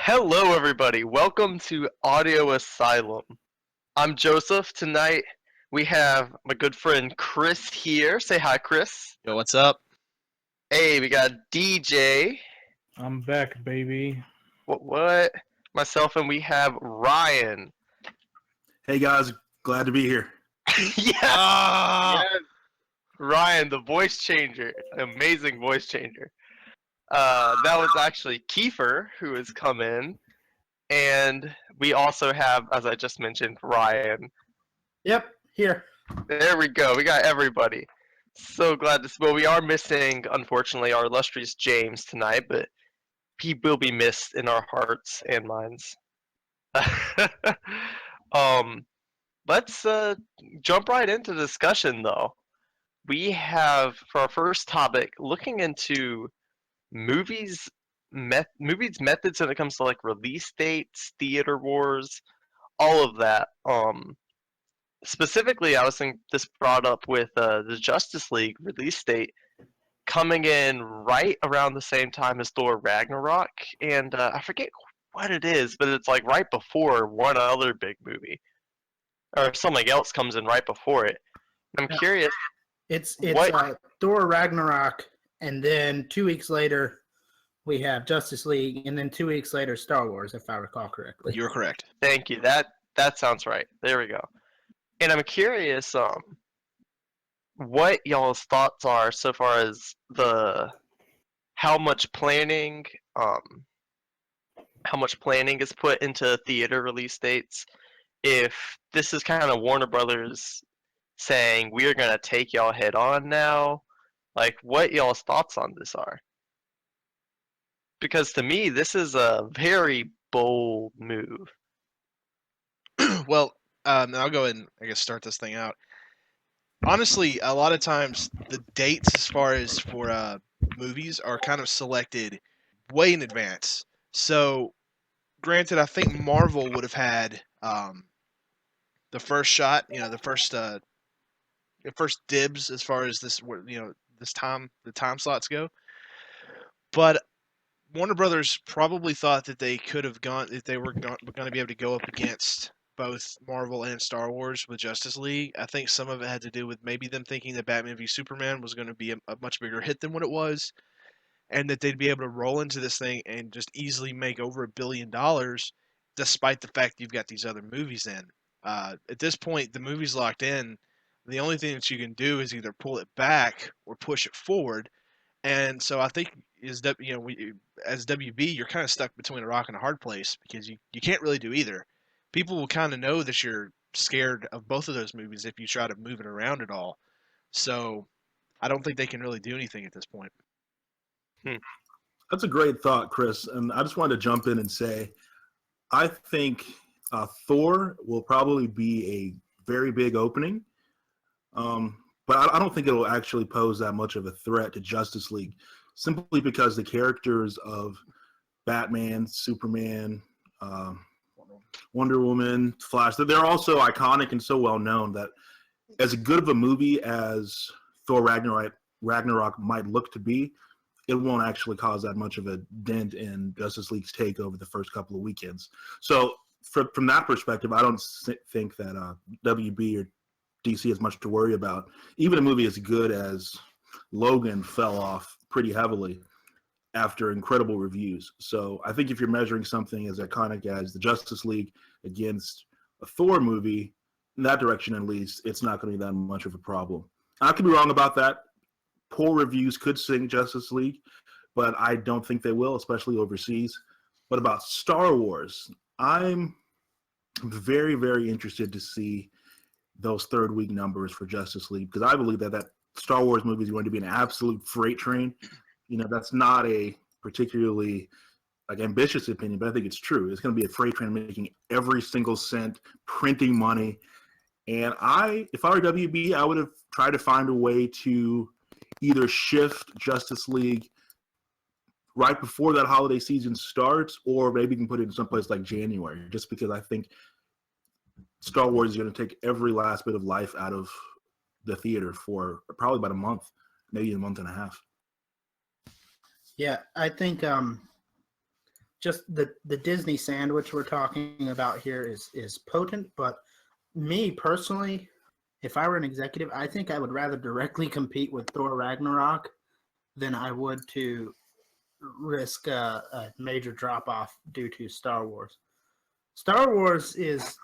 Hello, everybody. Welcome to Audio Asylum. I'm Joseph. Tonight we have my good friend Chris here. Say hi, Chris. Yo, what's up? Hey, we got DJ. I'm back, baby. What? Myself, and we have Ryan. Hey guys, glad to be here. Yes, Ah, yes. Ryan, the voice changer. Amazing voice changer. That was actually Kiefer who has come in. And we also have, as I just mentioned, Ryan. Yep, here. There we go. We got everybody. So glad to. Well, we are missing, unfortunately, our illustrious James tonight, but he will be missed in our hearts and minds. um, let's jump right into discussion, though. We have for our first topic looking into movies, movies methods when it comes to like release dates, theater wars, all of that. Specifically, I was thinking this brought up with the Justice League release date coming in right around the same time as Thor Ragnarok, and I forget what it is, but it's like right before one other big movie, or something else comes in right before it. I'm Yeah. curious. It's What? Thor Ragnarok, and then 2 weeks later we have Justice League, and then 2 weeks later Star Wars, if I recall correctly. you're correct. Thank you. That sounds right. There we go. And I'm curious, what y'all's thoughts are so far as the how much planning, how much planning is put into theater release dates. If this is kind of Warner Brothers saying we're gonna take y'all head on now, like what y'all's thoughts on this are? Because to me, this is a very bold move. Well, I'll go ahead and I guess start this thing out. Honestly, a lot of times the dates, as far as for movies, are kind of selected way in advance. So, granted, I think Marvel would have had the first shot, the first dibs as far as the time slots go. But Warner Brothers probably thought that they could have gone if they were going to be able to go up against both Marvel and Star Wars with Justice League. I think some of it had to do with maybe them thinking that Batman v Superman was going to be a much bigger hit than what it was, and that they'd be able to roll into this thing and just easily make over $1 billion, despite the fact you've got these other movies in. At this point, the movie's locked in. The only thing that you can do is either pull it back or push it forward. And so I think as WB, you're kind of stuck between a rock and a hard place because you can't really do either. People will kind of know that you're scared of both of those movies if you try to move it around at all. So I don't think they can really do anything at this point. That's a great thought, Chris. And I just wanted to jump in and say, I think Thor will probably be a very big opening, but I don't think it'll actually pose that much of a threat to Justice League, simply because the characters of Batman, Superman, Wonder Woman, Flash, they're all so iconic and so well known that as good of a movie as Thor Ragnarok might look to be, it won't actually cause that much of a dent in Justice League's take over the first couple of weekends. So from that perspective, I don't think that WB or DC has much to worry about. Even a movie as good as Logan fell off pretty heavily after incredible reviews. So I think if you're measuring something as iconic as the Justice League against a Thor movie, in that direction at least, it's not going to be that much of a problem. I could be wrong about that. Poor reviews could sink Justice League, but I don't think they will, especially overseas. But about Star Wars, I'm very, very interested to see those third week numbers for Justice League, because I believe that Star Wars movie is going to be an absolute freight train. That's not a particularly ambitious opinion, but I think it's true. It's going to be a freight train making every single cent, printing money. And if I were WB, I would have tried to find a way to either shift Justice League right before that holiday season starts, or maybe you can put it in someplace like January, just because I think Star Wars is going to take every last bit of life out of the theater for probably about a month, maybe a month and a half. Yeah, I think just the Disney sandwich we're talking about here is potent, but me personally, if I were an executive, I think I would rather directly compete with Thor Ragnarok than I would to risk a major drop off due to Star Wars. Star Wars is,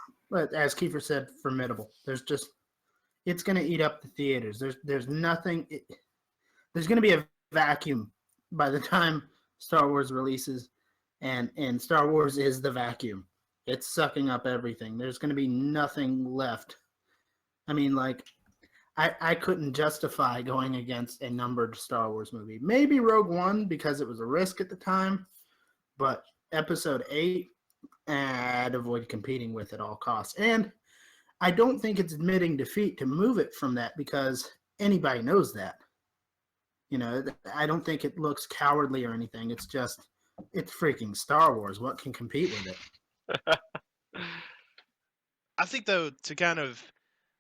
as Kiefer said, formidable. It's going to eat up the theaters. There's nothing. There's going to be a vacuum by the time Star Wars releases, and Star Wars is the vacuum. It's sucking up everything. There's going to be nothing left. I mean, like, I couldn't justify going against a numbered Star Wars movie. Maybe Rogue One because it was a risk at the time, but Episode 8, I'd avoid competing with at all costs. And I don't think it's admitting defeat to move it from that because anybody knows that. You know, I don't think it looks cowardly or anything. It's just, it's freaking Star Wars. What can compete with it? I think, though, to kind of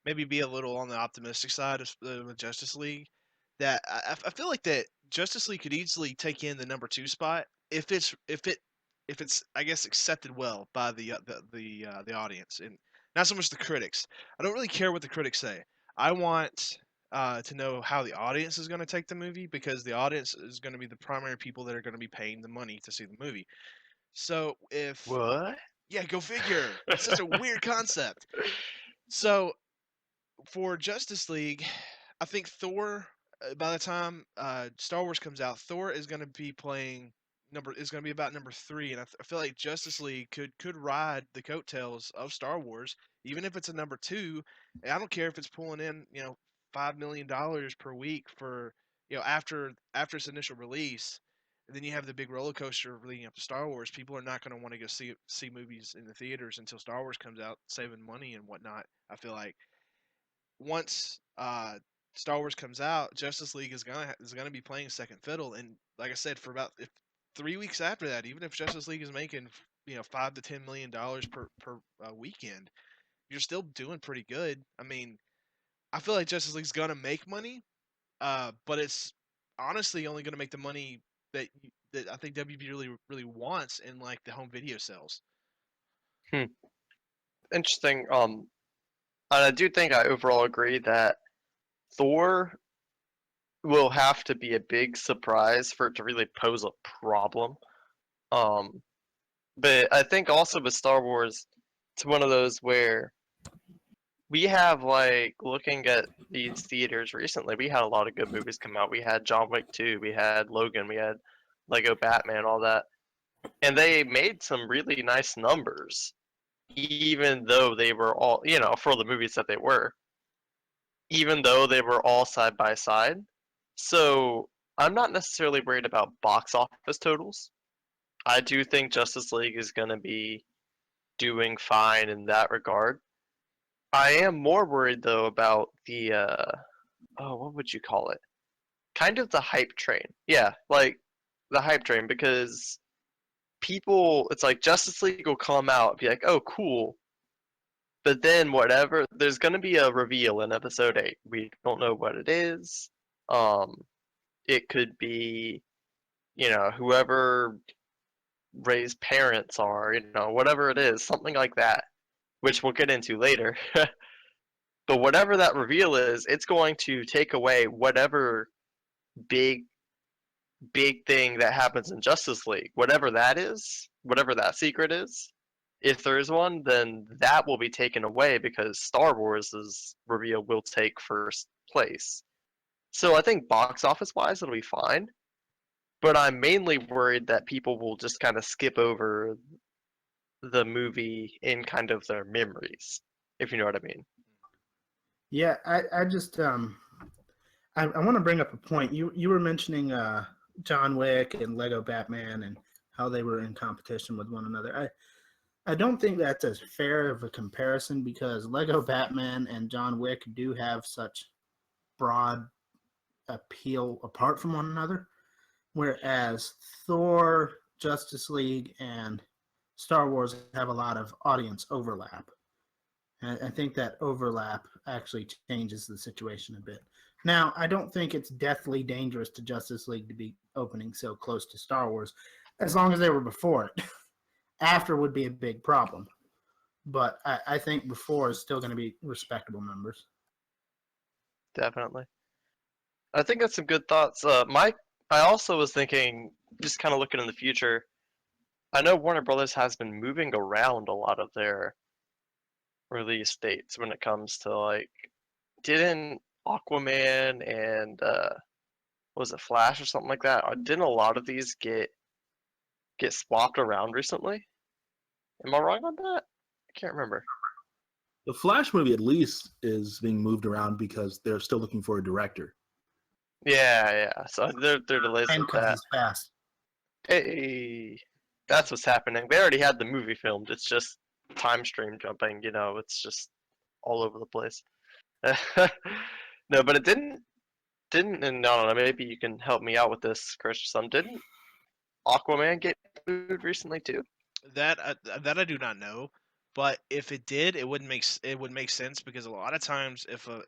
maybe be a little on the optimistic side of Justice League, that I feel like that Justice League could easily take in the number 2 spot if it's I guess accepted well by the audience, and not so much the critics. I don't really care what the critics say. I want to know how the audience is going to take the movie, because the audience is going to be the primary people that are going to be paying the money to see the movie. So if What? yeah, go figure. It's such a weird concept. So for Justice League, I think Thor, by the time Star Wars comes out, Thor is going to be about number 3, and I feel like Justice League could ride the coattails of Star Wars, even if it's a number 2. And I don't care if it's pulling in $5 million per week for after its initial release. And then you have the big roller coaster leading up to Star Wars. People are not going to want to go see movies in the theaters until Star Wars comes out, saving money and whatnot. I feel like once Star Wars comes out, Justice League is gonna be playing second fiddle. And like I said, for about 3 weeks after that, even if Justice League is making $5 to $10 million per weekend, you're still doing pretty good. I mean, I feel like Justice League's gonna make money, but it's honestly only gonna make the money that I think WB really wants in like the home video sales. Interesting. And I do think I overall agree that Thor will have to be a big surprise for it to really pose a problem. But I think also with Star Wars, it's one of those where we have, like, looking at these theaters recently, we had a lot of good movies come out. We had John Wick 2, we had Logan, we had Lego Batman, all that. And they made some really nice numbers, even though they were all, for the movies that they were, even though they were all side by side. So I'm not necessarily worried about box office totals. I do think Justice League is going to be doing fine in that regard. I am more worried though about the what would you call it? Kind of the hype train. Yeah, like the hype train, because people, it's like Justice League will come out and be like, "Oh, cool." But then whatever, there's going to be a reveal in episode 8. We don't know what it is. It could be, whoever Ray's parents are, whatever it is, something like that, which we'll get into later. But whatever that reveal is, it's going to take away whatever big thing that happens in Justice League. Whatever that is, whatever that secret is, if there is one, then that will be taken away because Star Wars' reveal will take first place. So I think box office wise it'll be fine. But I'm mainly worried that people will just kind of skip over the movie in kind of their memories, if you know what I mean. Yeah, I just I want to bring up a point. You were mentioning John Wick and Lego Batman and how they were in competition with one another. I don't think that's as fair of a comparison because Lego Batman and John Wick do have such broad appeal apart from one another, whereas Thor, Justice League, and Star Wars have a lot of audience overlap. And I think that overlap actually changes the situation a bit. Now, I don't think it's deathly dangerous to Justice League to be opening so close to Star Wars. as long as they were before it. After would be a big problem. But I think before is still going to be respectable numbers. Definitely. I think that's some good thoughts. I also was thinking, just kind of looking in the future. I know Warner Brothers has been moving around a lot of their release dates when it comes to like, didn't Aquaman and was it Flash or something like that? Didn't a lot of these get swapped around recently? Am I wrong on that? I can't remember. The Flash movie at least is being moved around because they're still looking for a director. Yeah. So they're delays And with because that. he's fast. Hey, that's what's happening. They already had the movie filmed. It's just time stream jumping. It's just all over the place. No, but it didn't, and I don't know. Maybe you can help me out with this, Chris. Didn't Aquaman get moved recently too? That I do not know, but if it did, it would make sense because a lot of times if a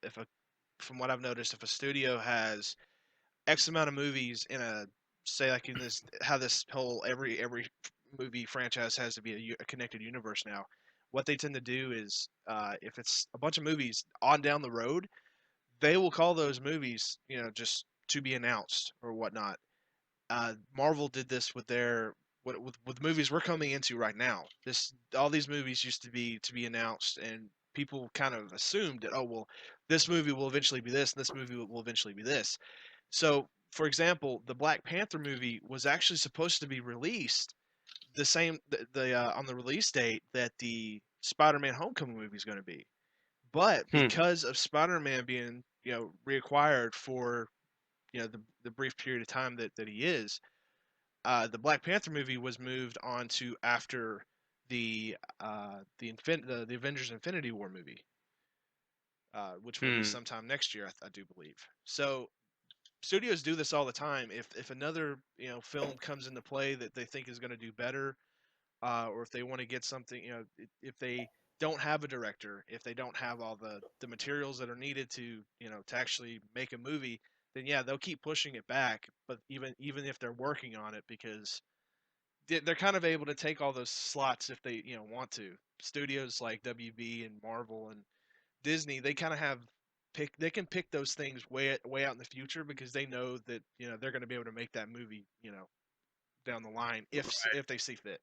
from what I've noticed, if a studio has X amount of movies in a say like in this how this whole every movie franchise has to be a connected universe now. What they tend to do is if it's a bunch of movies on down the road, they will call those movies just to be announced or whatnot. Marvel did this with their with movies we're coming into right now. All these movies used to be announced, and people kind of assumed that this movie will eventually be this, and this movie will eventually be this. So, for example, the Black Panther movie was actually supposed to be released the same on the release date that the Spider-Man Homecoming movie is going to be, but because of Spider-Man being reacquired for the brief period of time that he is, the Black Panther movie was moved on to after the Avengers Infinity War movie, which will be sometime next year, I do believe. So studios do this all the time. If another film comes into play that they think is going to do better, or if they want to get something, if they don't have a director, if they don't have all the materials that are needed to actually make a movie, then yeah, they'll keep pushing it back. But even if they're working on it, because they're kind of able to take all those slots if they want to. Studios like WB and Marvel and Disney, they kind of they can pick those things way out in the future because they know that they're going to be able to make that movie down the line if they see fit.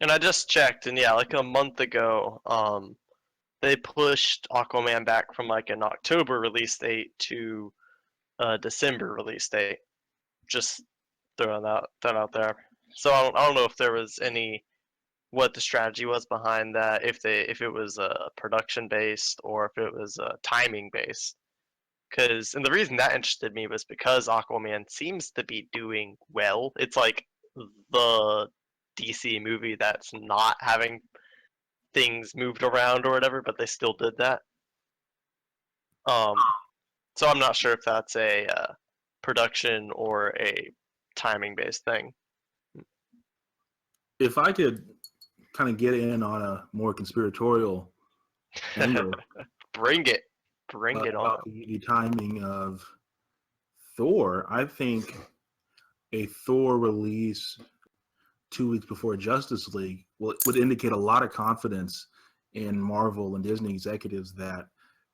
And I just checked, and yeah, like a month ago, they pushed Aquaman back from like an October release date to a December release date. Just throwing that out there. So I don't know if there was what the strategy was behind that, if it was production based or if it was timing based. And the reason that interested me was because Aquaman seems to be doing well. It's like the DC movie that's not having things moved around or whatever, but they still did that. So I'm not sure if that's a production or a timing based thing. If I could kind of get in on a more conspiratorial angle, Bring it on. About the timing of Thor, I think a Thor release 2 weeks before Justice League would indicate a lot of confidence in Marvel and Disney executives that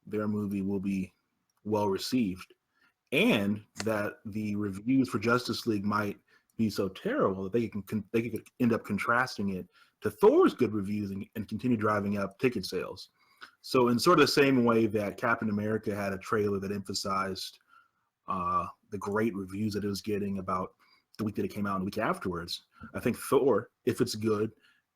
their movie will be well received, and that the reviews for Justice League might be so terrible that they could end up contrasting it to Thor's good reviews and continue driving up ticket sales. So in sort of the same way that Captain America had a trailer that emphasized the great reviews that it was getting about the week that it came out and the week afterwards, I think Thor, if it's good,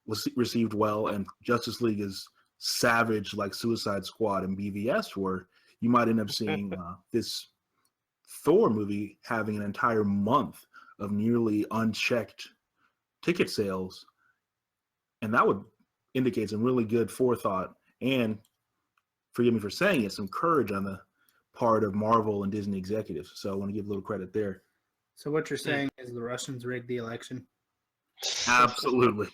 was received well, and Justice League is savage like Suicide Squad and BVS were, you might end up seeing this Thor movie having an entire month of nearly unchecked ticket sales, and that would indicate some really good forethought and, forgive me for saying it, some courage on the part of Marvel and Disney executives. So I want to give a little credit there. So what you're saying is the Russians rigged the election? Absolutely.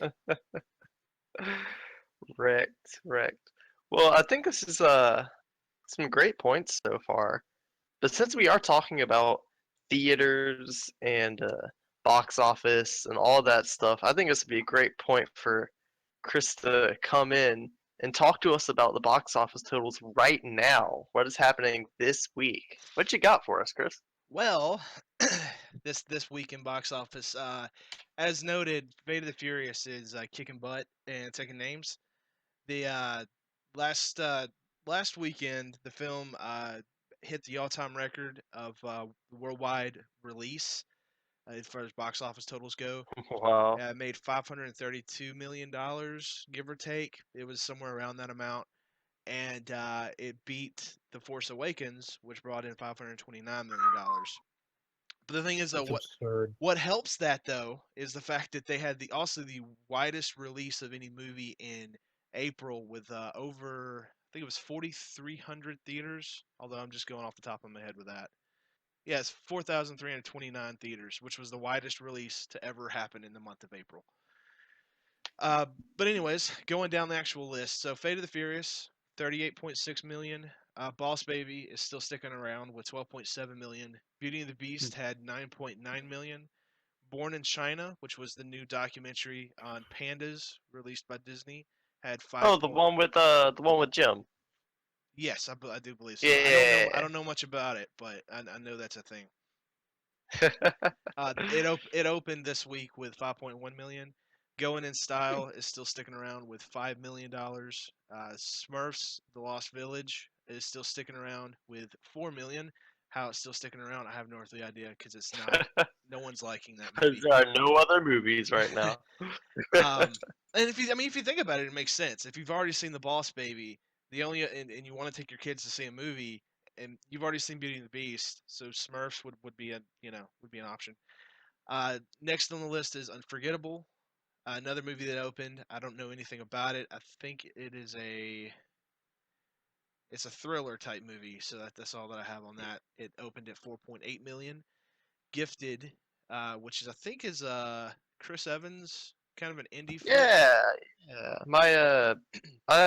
Wrecked. Well, I think this is some great points so far. But since we are talking about theaters and box office and all that stuff, I think this would be a great point for Chris to come in and talk to us about the box office totals right now. What is happening this week? What you got for us, Chris? Well, this week in box office, as noted, Fate of the Furious is kicking butt and taking names. The last weekend, the film hit the all-time record of worldwide release as far as box office totals go. Wow. It made $532 million, give or take. It was somewhere around that amount, and it beat The Force Awakens, which brought in $529 million. But the thing is, though, That's absurd. what helps that though is the fact that they had the widest release of any movie in April with over, I think it was 4,300 theaters. Although I'm just going off the top of my head with that. Yes, 4,329 theaters, which was the widest release to ever happen in the month of April. But anyways, going down the actual list. So Fate of the Furious, 38.6 million. Boss Baby is still sticking around with 12.7 million. Beauty and the Beast had 9.9 million. Born in China, which was the new documentary on pandas released by Disney, had 5. Oh, the one with Jim. Yes, I do believe so. Yeah. I don't know much about it, but I know that's a thing. It opened this week with 5.1 million. Going in Style is still sticking around with $5 million. Smurfs: The Lost Village is still sticking around with 4 million. How it's still sticking around, I have no earthly idea because it's not. No one's liking that movie. There are no other movies right now. And if you think about it, it makes sense. If you've already seen The Boss Baby, and you want to take your kids to see a movie, and you've already seen Beauty and the Beast, so Smurfs would be an option. Next on the list is Unforgettable, another movie that opened. I don't know anything about it. I think it's a thriller type movie, so that's all that I have on that. It opened at 4.8 million. Gifted, which I think is Chris Evans, kind of an indie flick. Yeah.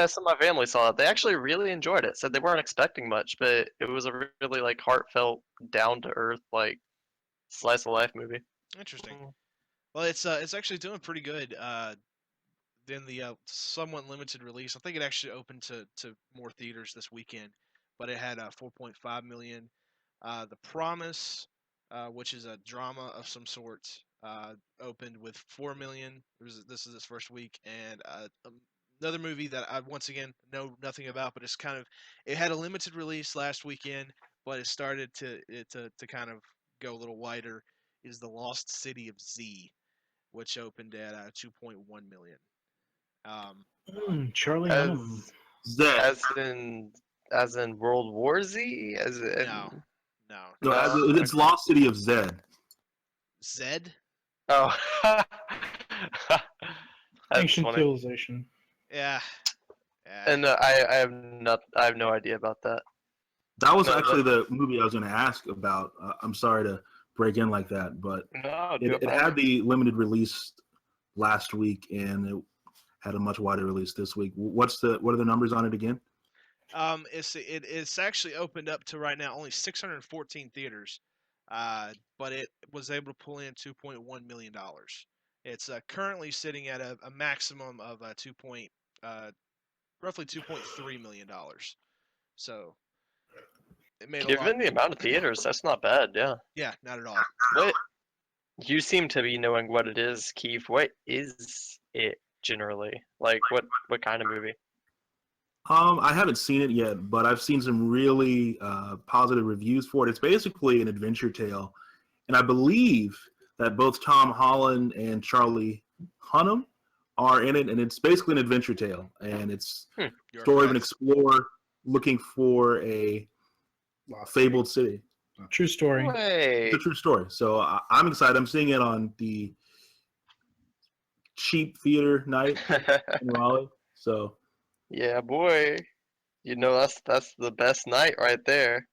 Some of my family saw it. They actually really enjoyed it. Said they weren't expecting much, but it was a really like heartfelt, down to earth, like slice of life movie. Interesting. Well, it's actually doing pretty good. Than the somewhat limited release. I think it actually opened to more theaters this weekend, but it had 4.5 million. The Promise, which is a drama of some sort, opened with 4 million. This is its first week, and another movie that I once again know nothing about, but it had a limited release last weekend, but it started to kind of go a little wider. Is The Lost City of Z, which opened at 2.1 million. Charlie As Hunnam. Zed. as in World War Z, as in No. It's Lost City of Zed. Zed? Oh, that's Ancient funny. Civilization. Yeah. And I have no idea about that. That was actually the movie I was going to ask about. I'm sorry to break in like that, but No, it had the limited release last week, and it had a much wider release this week. What are the numbers on it again? It's actually opened up to right now only 614 theaters, but it was able to pull in $2.1 million. It's currently sitting at a maximum of roughly $2.3 million. So it made a lot. Given the amount of theaters, that's not bad. Yeah. Yeah, not at all. What you seem to be knowing what it is, Keith. What is it generally? Like what kind of movie? I haven't seen it yet, but I've seen some really positive reviews for it. It's basically an adventure tale, and I believe that both Tom Holland and Charlie Hunnam are in it, and it's basically an adventure tale, and it's story of an explorer looking for a fabled city. True story. Wait. It's a true story. So I'm excited. I'm seeing it on the cheap theater night in Raleigh. So Yeah, boy. You know that's the best night right there.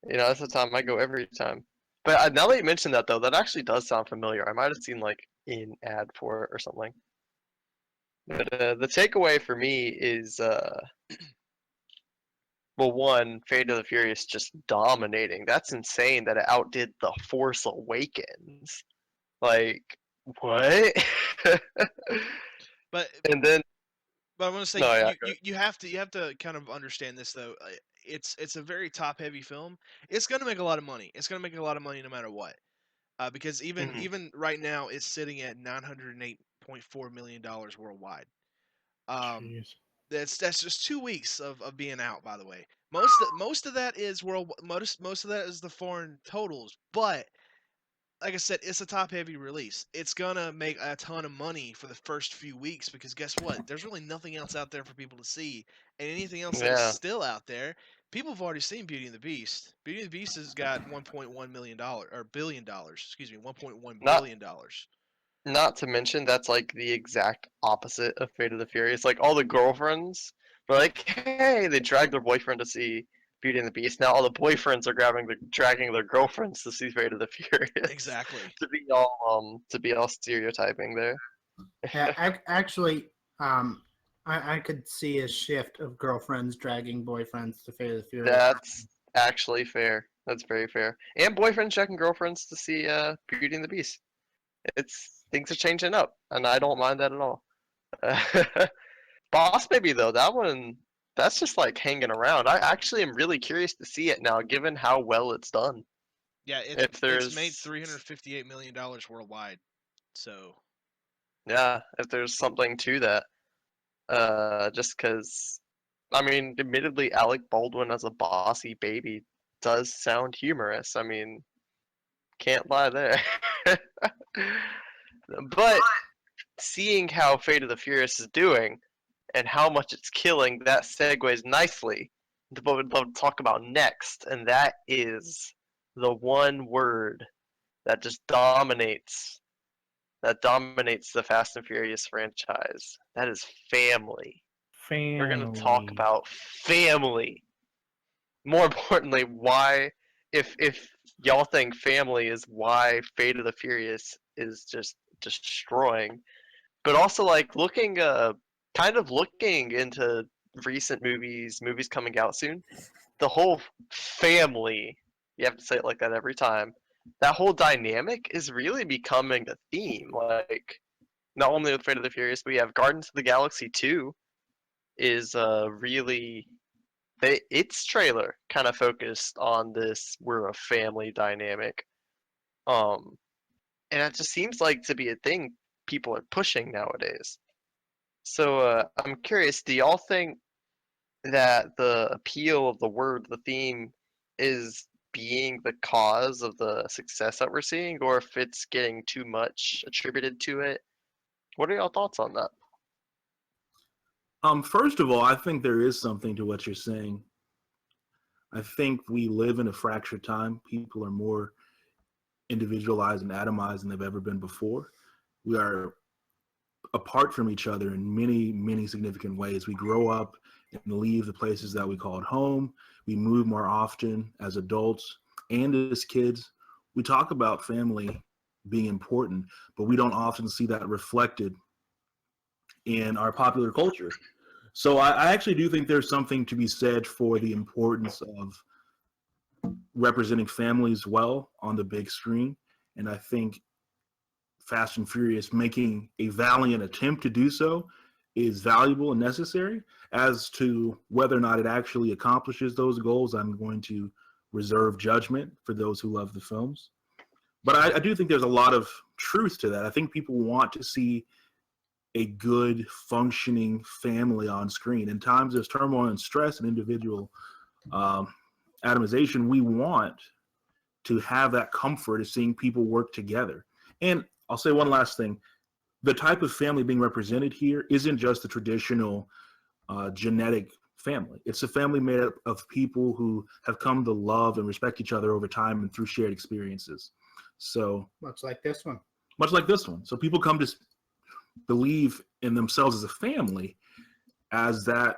You know, that's the time I go every time. But now that you mention that though, that actually does sound familiar. I might have seen like an ad for it or something. But the takeaway for me is well, one, Fate of the Furious just dominating. That's insane that it outdid The Force Awakens. Like, what? But And then, I want to say no, yeah, you have to kind of understand this though. It's a very top heavy film. It's gonna make a lot of money. It's gonna make a lot of money no matter what. Because Mhm. even right now it's sitting at $908.4 million worldwide. Um, Jeez. that's just 2 weeks of being out. By the way, most of that is world. Most of that is the foreign totals. But like I said, it's a top heavy release. It's gonna make a ton of money for the first few weeks because guess what? There's really nothing else out there for people to see, and anything else that is yeah. still out there, people have already seen Beauty and the Beast. Beauty and the Beast has got $1.1 million or $1 billion. Excuse me, Not $1.1 billion. not to mention that's like the exact opposite of Fate of the Furious. Like all the girlfriends were like, hey, they dragged their boyfriend to see Beauty and the Beast. Now all the boyfriends are dragging their girlfriends to see Fate of the Furious. Exactly. To be all stereotyping there. Yeah, actually, I could see a shift of girlfriends dragging boyfriends to Fate of the Furious. That's actually fair. That's very fair. And boyfriends checking girlfriends to see Beauty and the Beast. It's things are changing up, and I don't mind that at all. Boss Baby though, that's just like hanging around. I actually am really curious to see it now, given how well it's done. Yeah, If it's made there's $358 million worldwide. So if there's something to that, just because I mean, admittedly, Alec Baldwin as a bossy baby does sound humorous. I mean, can't lie there. But seeing how Fate of the Furious is doing and how much it's killing, that segues nicely into what we'd love to talk about next, and that is the one word that just dominates the Fast and Furious franchise. That is family. We're gonna talk Family. about family. More importantly, why if y'all think family is why Fate of the Furious is just destroying, but also like kind of looking into recent movies coming out soon, the whole family, you have to say it like that every time, that whole dynamic is really becoming a theme. Like not only with Fate of the Furious, but we have Guardians of the Galaxy 2 is really its trailer kind of focused on this we're a family dynamic. Um and it just seems like to be a thing people are pushing nowadays. So I'm curious, do y'all think that the appeal of the word, the theme, is being the cause of the success that we're seeing, or if it's getting too much attributed to it? What are y'all thoughts on that? First of all, I think there is something to what you're saying. I think we live in a fractured time. People are more individualized and atomized than they've ever been before. We are apart from each other in many, many significant ways. We grow up and leave the places that we called home. We move more often as adults and as kids. We talk about family being important, but we don't often see that reflected in our popular culture. So I actually do think there's something to be said for the importance of representing families well on the big screen. And I think Fast and Furious making a valiant attempt to do so is valuable and necessary. As to whether or not it actually accomplishes those goals, I'm going to reserve judgment for those who love the films. But I do think there's a lot of truth to that. I think people want to see a good functioning family on screen. In times of turmoil and stress and individual atomization, we want to have that comfort of seeing people work together. And I'll say one last thing. The type of family being represented here isn't just the traditional genetic family. It's a family made up of people who have come to love and respect each other over time and through shared experiences. So Much like this one. much like this one. So people come to believe in themselves as a family as that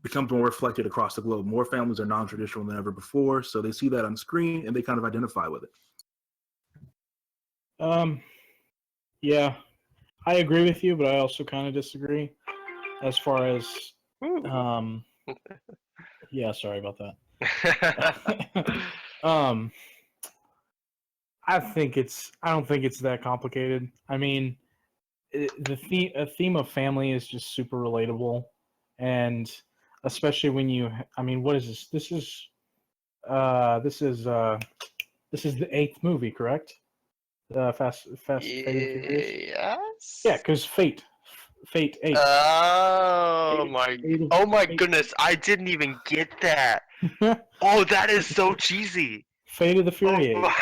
becomes more reflected across the globe. More families are non-traditional than ever before, so they see that on screen and they kind of identify with it. Yeah, I agree with you, but I also kind of disagree as far as yeah, sorry about that. I don't think it's that complicated. I mean, a theme of family is just super relatable, and especially when I mean, what is this? This is the 8th movie, correct? Fast Fate and Furious. Yes. Yeah, because Fate 8. Oh my Fate, goodness! I didn't even get that. Oh, that is so cheesy. Fate of the Oh Fury 8. my-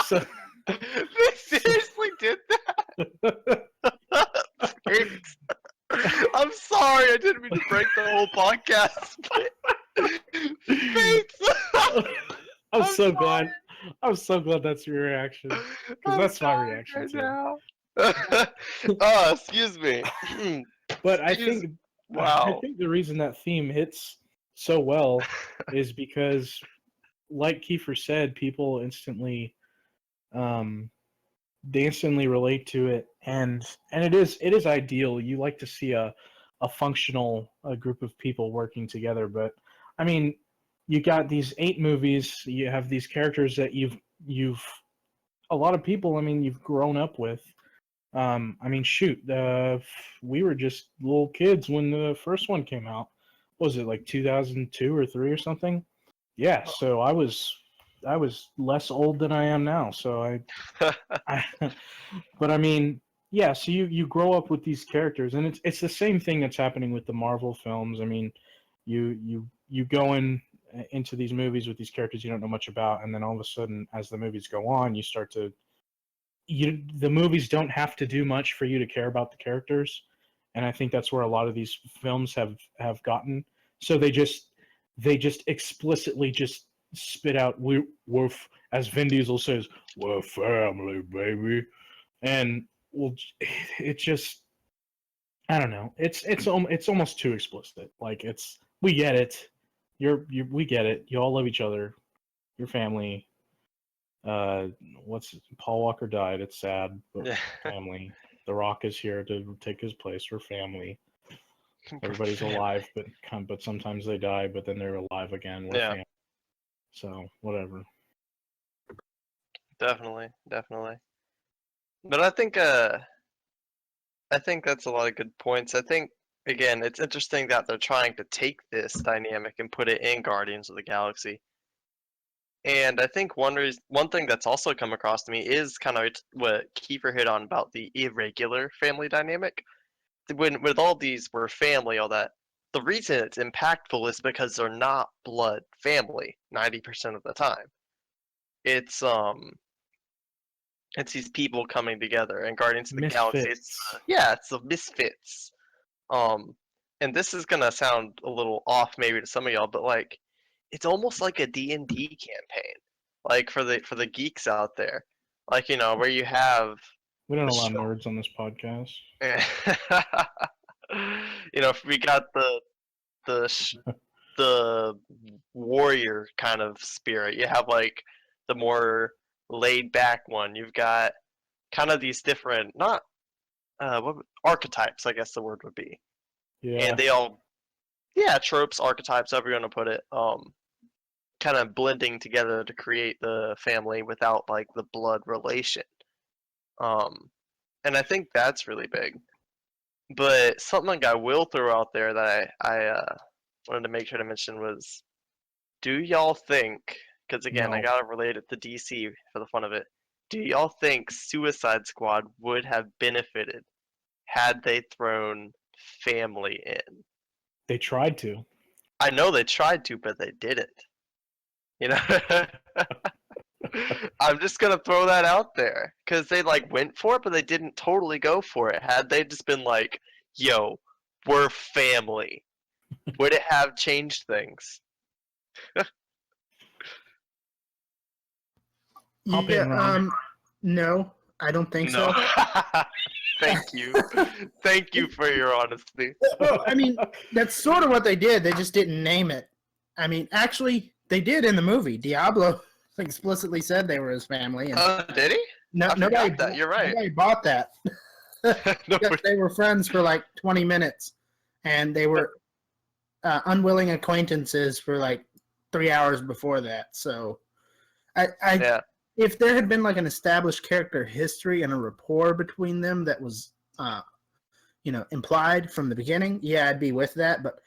So, They seriously did that. Thanks. I'm sorry, I didn't mean to break the whole podcast. Thanks. I'm I'm so sorry. glad. I'm so glad that's your reaction, because I'm that's my sorry reaction right too. now. Oh, excuse me. But I Excuse- think I Wow. think the reason that theme hits so well is because, like Kiefer said, people instantly, they instantly relate to it, and it is ideal. You like to see a functional group of people working together, but I mean, you got these 8 movies. You have these characters that you've a lot of people. I mean, you've grown up with. I mean, shoot, we were just little kids when the first one came out. What was it, like 2002 or 3 or something? Yeah, so I was less old than I am now. So I but I mean, yeah. So you grow up with these characters, and it's the same thing that's happening with the Marvel films. I mean, you go into these movies with these characters you don't know much about, and then all of a sudden, as the movies go on, you start to the movies don't have to do much for you to care about the characters, and I think that's where a lot of these films have gotten. So they just explicitly just spit out we're as Vin Diesel says, we're family, baby, and well, it just I don't know. It's almost too explicit. Like we get it. We get it. You all love each other. Your family. What's Paul Walker died. It's sad, but family. The Rock is here to take his place for family. Everybody's alive, but sometimes they die, but then they're alive again. We're Yeah. family. So whatever. Definitely. But I think that's a lot of good points. I think again, it's interesting that they're trying to take this dynamic and put it in Guardians of the Galaxy. And I think one thing that's also come across to me is kind of what Kiefer hit on about the irregular family dynamic. When with all these we're family, all that, the reason it's impactful is because they're not blood family 90% of the time. It's these people coming together, and Guardians of the Galaxy. Misfits. It's the misfits. And this is gonna sound a little off maybe to some of y'all, but like, it's almost like a D&D campaign, like for the geeks out there, like where you have We don't the allow show. nerds on this podcast. We got the warrior kind of spirit. You have like the more laid back one. You've got kind of these different not archetypes, I guess the word would be. Yeah. And they all tropes, archetypes, however you want to put it, kind of blending together to create the family without like the blood relation. And I think that's really big. But something I will throw out there that I wanted to make sure to mention was, do y'all think, because again, I No. gotta relate it to DC for the fun of it, do y'all think Suicide Squad would have benefited had they thrown family in? They tried to. I know they tried to, but they didn't. I'm just gonna throw that out there because they like went for it, but they didn't totally go for it. Had they just been like, "Yo, we're family," would it have changed things? Hop in, Ron. No, I don't think No. so. Thank you for your honesty. Well, I mean, that's sort of what they did. They just didn't name it. I mean, actually, they did in the movie. Diablo explicitly said they were his family. And Did he? I nobody forgot that. You're right. Nobody bought that. Because they were friends for like 20 minutes, and they were unwilling acquaintances for like 3 hours before that. So, Yeah. If there had been like an established character history and a rapport between them that was, implied from the beginning, yeah, I'd be with that. But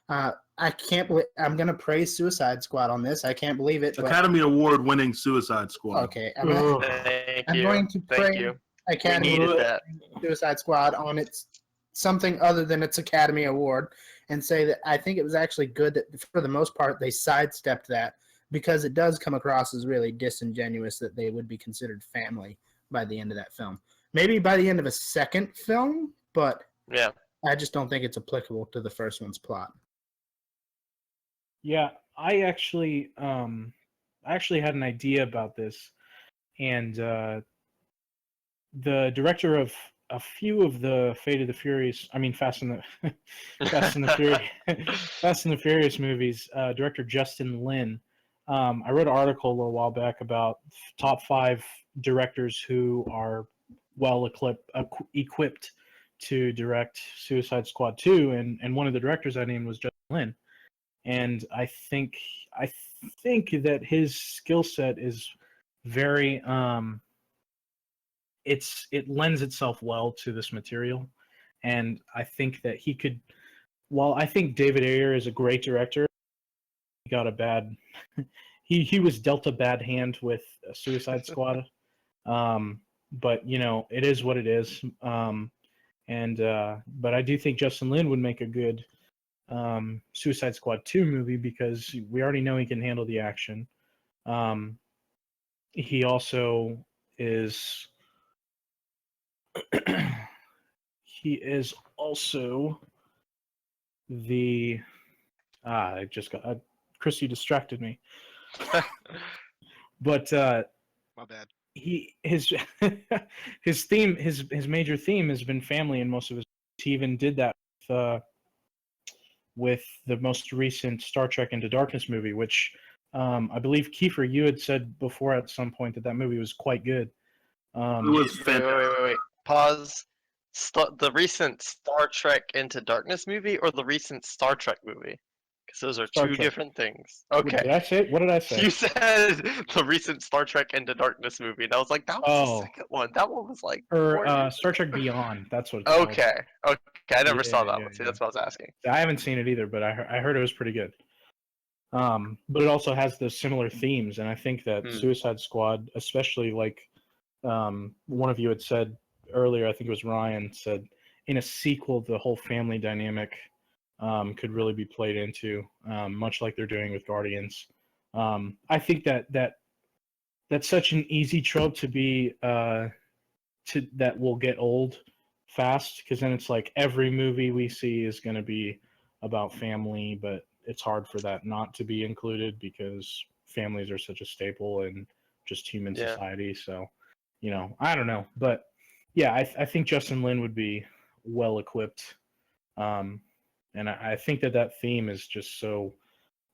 I can't believe I'm gonna praise Suicide Squad on this. I can't believe it. But, Academy Award winning Suicide Squad. okay, Ugh. Thank I'm you. going to Thank praise you. We Academy needed that. Suicide Squad on its something other than its Academy Award, and say that I think it was actually good that for the most part they sidestepped that, because it does come across as really disingenuous that they would be considered family by the end of that film. Maybe by the end of a second film, but Yeah. I just don't think it's applicable to the first one's plot. Yeah, I actually had an idea about this, and the director of a few of the Fast and the Furious movies, director Justin Lin. I wrote an article a little while back about top 5 directors who are well equipped to direct Suicide Squad 2, and one of the directors I named was Justin Lin. And I think that his skill set is very it lends itself well to this material, and I think that he could. While I think David Ayer is a great director, he got a bad. he was dealt a bad hand with Suicide Squad, but it is what it is. But I do think Justin Lin would make a good Suicide Squad 2 movie, because we already know he can handle the action. He also is the I just got Christy distracted me. But My bad. his major theme has been family in most of his. He even did that with the most recent Star Trek Into Darkness movie, which I believe, Kiefer, you had said before at some point that movie was quite good. It was fantastic. Wait. Pause. The recent Star Trek Into Darkness movie or the recent Star Trek movie? Because those are Star two Trek. different things. What did Okay. I say? What did I say? You said the recent Star Trek Into Darkness movie, and I was like, that was the second one. That one was like. Or 4 years Star Trek Beyond. That's what it's called. Okay. I never saw that Yeah, one. See, yeah. that's what I was asking. I haven't seen it either, but I heard it was pretty good. But it also has those similar themes, and I think that Suicide Squad, especially like one of you had said earlier, I think it was Ryan, said in a sequel the whole family dynamic could really be played into, much like they're doing with Guardians. I think that's such an easy trope to be that will get old fast, because then it's like every movie we see is going to be about family, but it's hard for that not to be included because families are such a staple in just human society. So, I don't know, but yeah, I think Justin Lin would be well equipped, and I think that theme is just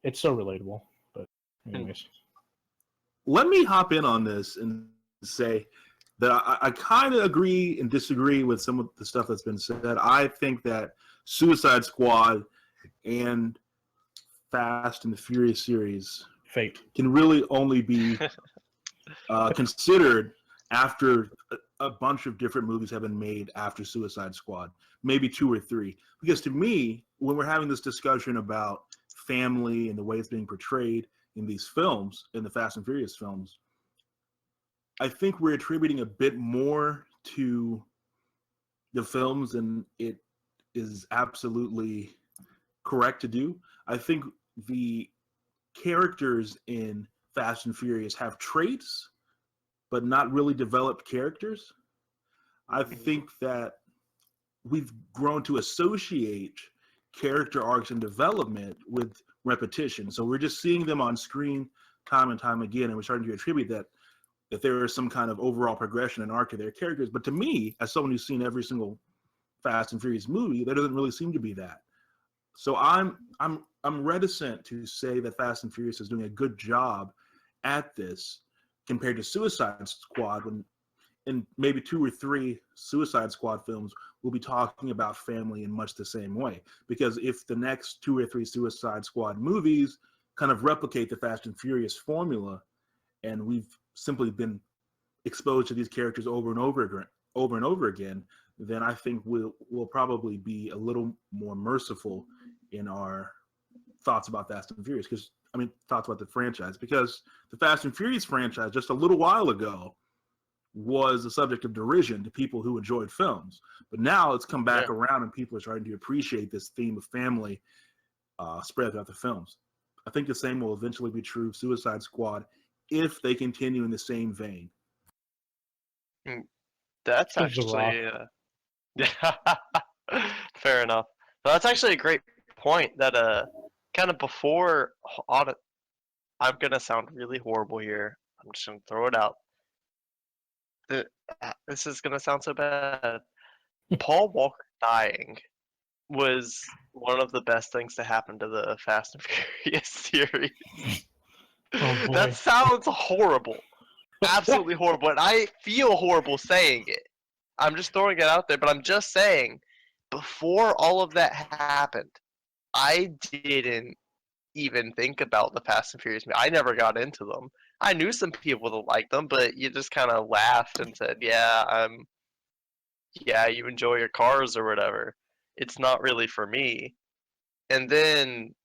it's so relatable. But anyways, let me hop in on this and say that I kind of agree and disagree with some of the stuff that's been said. I think that Suicide Squad and Fast and the Furious series can really only be considered after a bunch of different movies have been made after Suicide Squad, maybe 2 or 3. Because to me, when we're having this discussion about family and the way it's being portrayed in these films, in the Fast and Furious films, I think we're attributing a bit more to the films than it is absolutely correct to do. I think the characters in Fast and Furious have traits, but not really developed characters. I think that we've grown to associate character arcs and development with repetition. So we're just seeing them on screen time and time again, and we're starting to attribute that there is some kind of overall progression and arc to their characters. But to me, as someone who's seen every single Fast and Furious movie, there doesn't really seem to be that. So I'm reticent to say that Fast and Furious is doing a good job at this compared to Suicide Squad, when in maybe 2 or 3 Suicide Squad films we'll be talking about family in much the same way. Because if the next 2 or 3 Suicide Squad movies kind of replicate the Fast and Furious formula, and we've simply been exposed to these characters over and over again, then I think we'll probably be a little more merciful in our thoughts about Fast and Furious. Thoughts about the franchise, because the Fast and Furious franchise just a little while ago was the subject of derision to people who enjoyed films, but now it's come back around and people are starting to appreciate this theme of family spread throughout the films. I think the same will eventually be true of Suicide Squad if they continue in the same vein. That's actually fair enough. Well, that's actually a great point. That kind of before audit, I'm gonna sound really horrible here. I'm just gonna throw it out. This is gonna sound so bad. Paul Walker dying was one of the best things to happen to the Fast and Furious series. Oh, boy. That sounds horrible. Absolutely horrible. And I feel horrible saying it. I'm just throwing it out there, but I'm just saying, before all of that happened, I didn't even think about the Fast and Furious. I never got into them. I knew some people that liked them, but you just kind of laughed and said, yeah, you enjoy your cars or whatever. It's not really for me. And then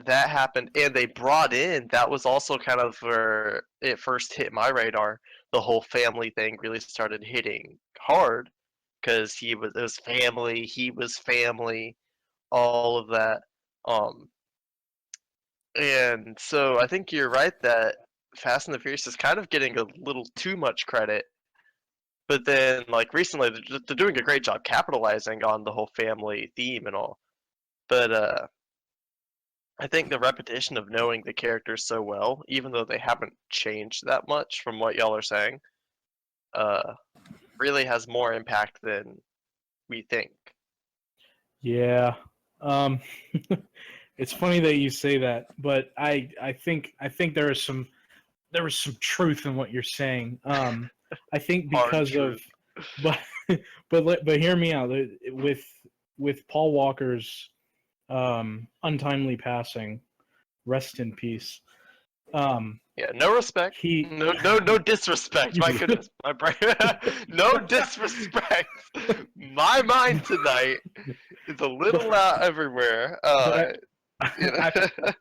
that happened, and they brought in, that was also kind of where it first hit my radar. The whole family thing really started hitting hard, because it was family, he was family, all of that. And so I think you're right that Fast and the Furious is kind of getting a little too much credit. But then, like, recently, they're doing a great job capitalizing on the whole family theme and all. But I think the repetition of knowing the characters so well, even though they haven't changed that much from what y'all are saying, really has more impact than we think. Yeah. It's funny that you say that, but I think there was some truth in what you're saying. I think because of, but hear me out. With Paul Walker's untimely passing, rest in peace. Yeah, no respect. No disrespect. My goodness, my brain. No disrespect. My mind tonight is a little out everywhere. I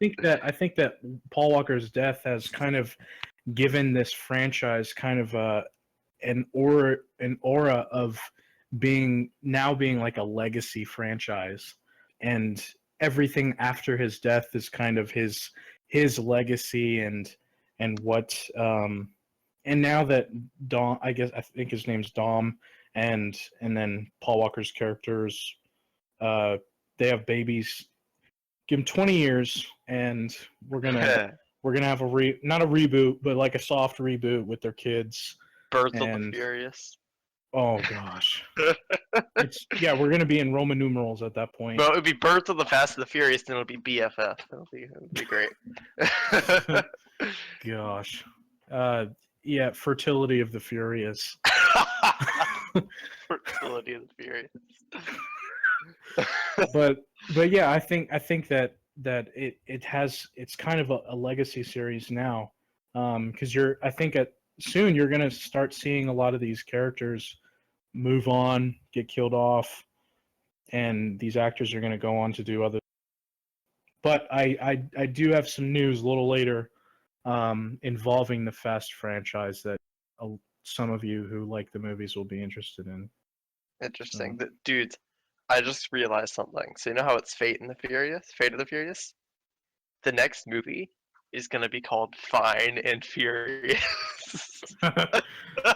think that Paul Walker's death has kind of given this franchise kind of an aura of being like a legacy franchise, and everything after his death is kind of his legacy and what and now that Dom, I think his name's Dom, and then Paul Walker's characters, they have babies. Give him 20 years, and we're gonna have not a reboot, but like a soft reboot with their kids. Birds of the Furious. Oh gosh, we're gonna be in Roman numerals at that point. No, it would be Birds of the Fast and the Furious, and it would be BFF. It'll be great. Gosh, Fertility of the Furious. Fertility of the Furious. but yeah, I think that it's kind of a legacy series now, because I think soon you're gonna start seeing a lot of these characters move on, get killed off, and these actors are gonna go on to do other. But I do have some news a little later, involving the Fast franchise that some of you who like the movies will be interested in. Interesting, dudes. I just realized something. So you know how it's Fate of the Furious? The next movie is going to be called Fine and Furious.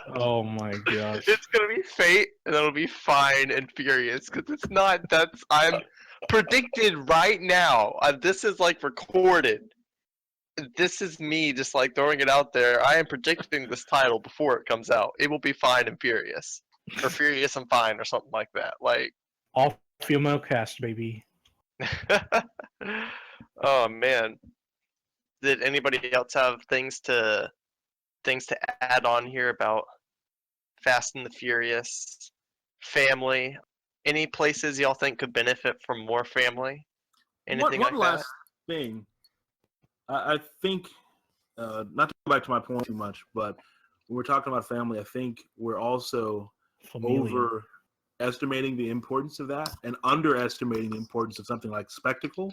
Oh my gosh. It's going to be Fate, and it'll be Fine and Furious, because it's not, I'm predicted right now. This is like recorded. This is me just like throwing it out there. I am predicting this title before it comes out. It will be Fine and Furious. Or Furious and Fine, or something like that. Like, all female cast, baby. Oh man, did anybody else have things to add on here about Fast and the Furious, family? Any places y'all think could benefit from more family? Anything one like last thing. I think not to go back to my point too much, but when we're talking about family, I think we're also Familial. overestimating the importance of that and underestimating the importance of something like spectacle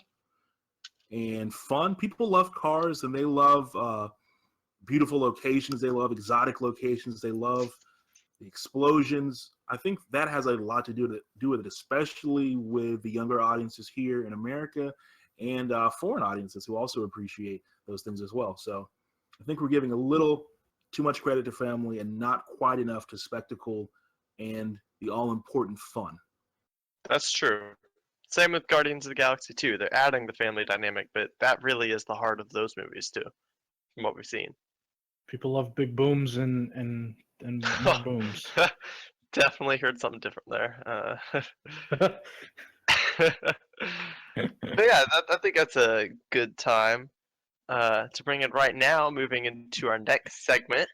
and fun. People love cars and they love beautiful locations. They love exotic locations. They love the explosions. I think that has a lot to do with it, especially with the younger audiences here in America and foreign audiences who also appreciate those things as well. So I think we're giving a little too much credit to family and not quite enough to spectacle and the all-important fun. That's true. Same with Guardians of the Galaxy 2. They're adding the family dynamic, but that really is the heart of those movies too, from what we've seen. People love big booms and more booms. Definitely heard something different there. But yeah, I think that's a good time to bring it right now. Moving into our next segment,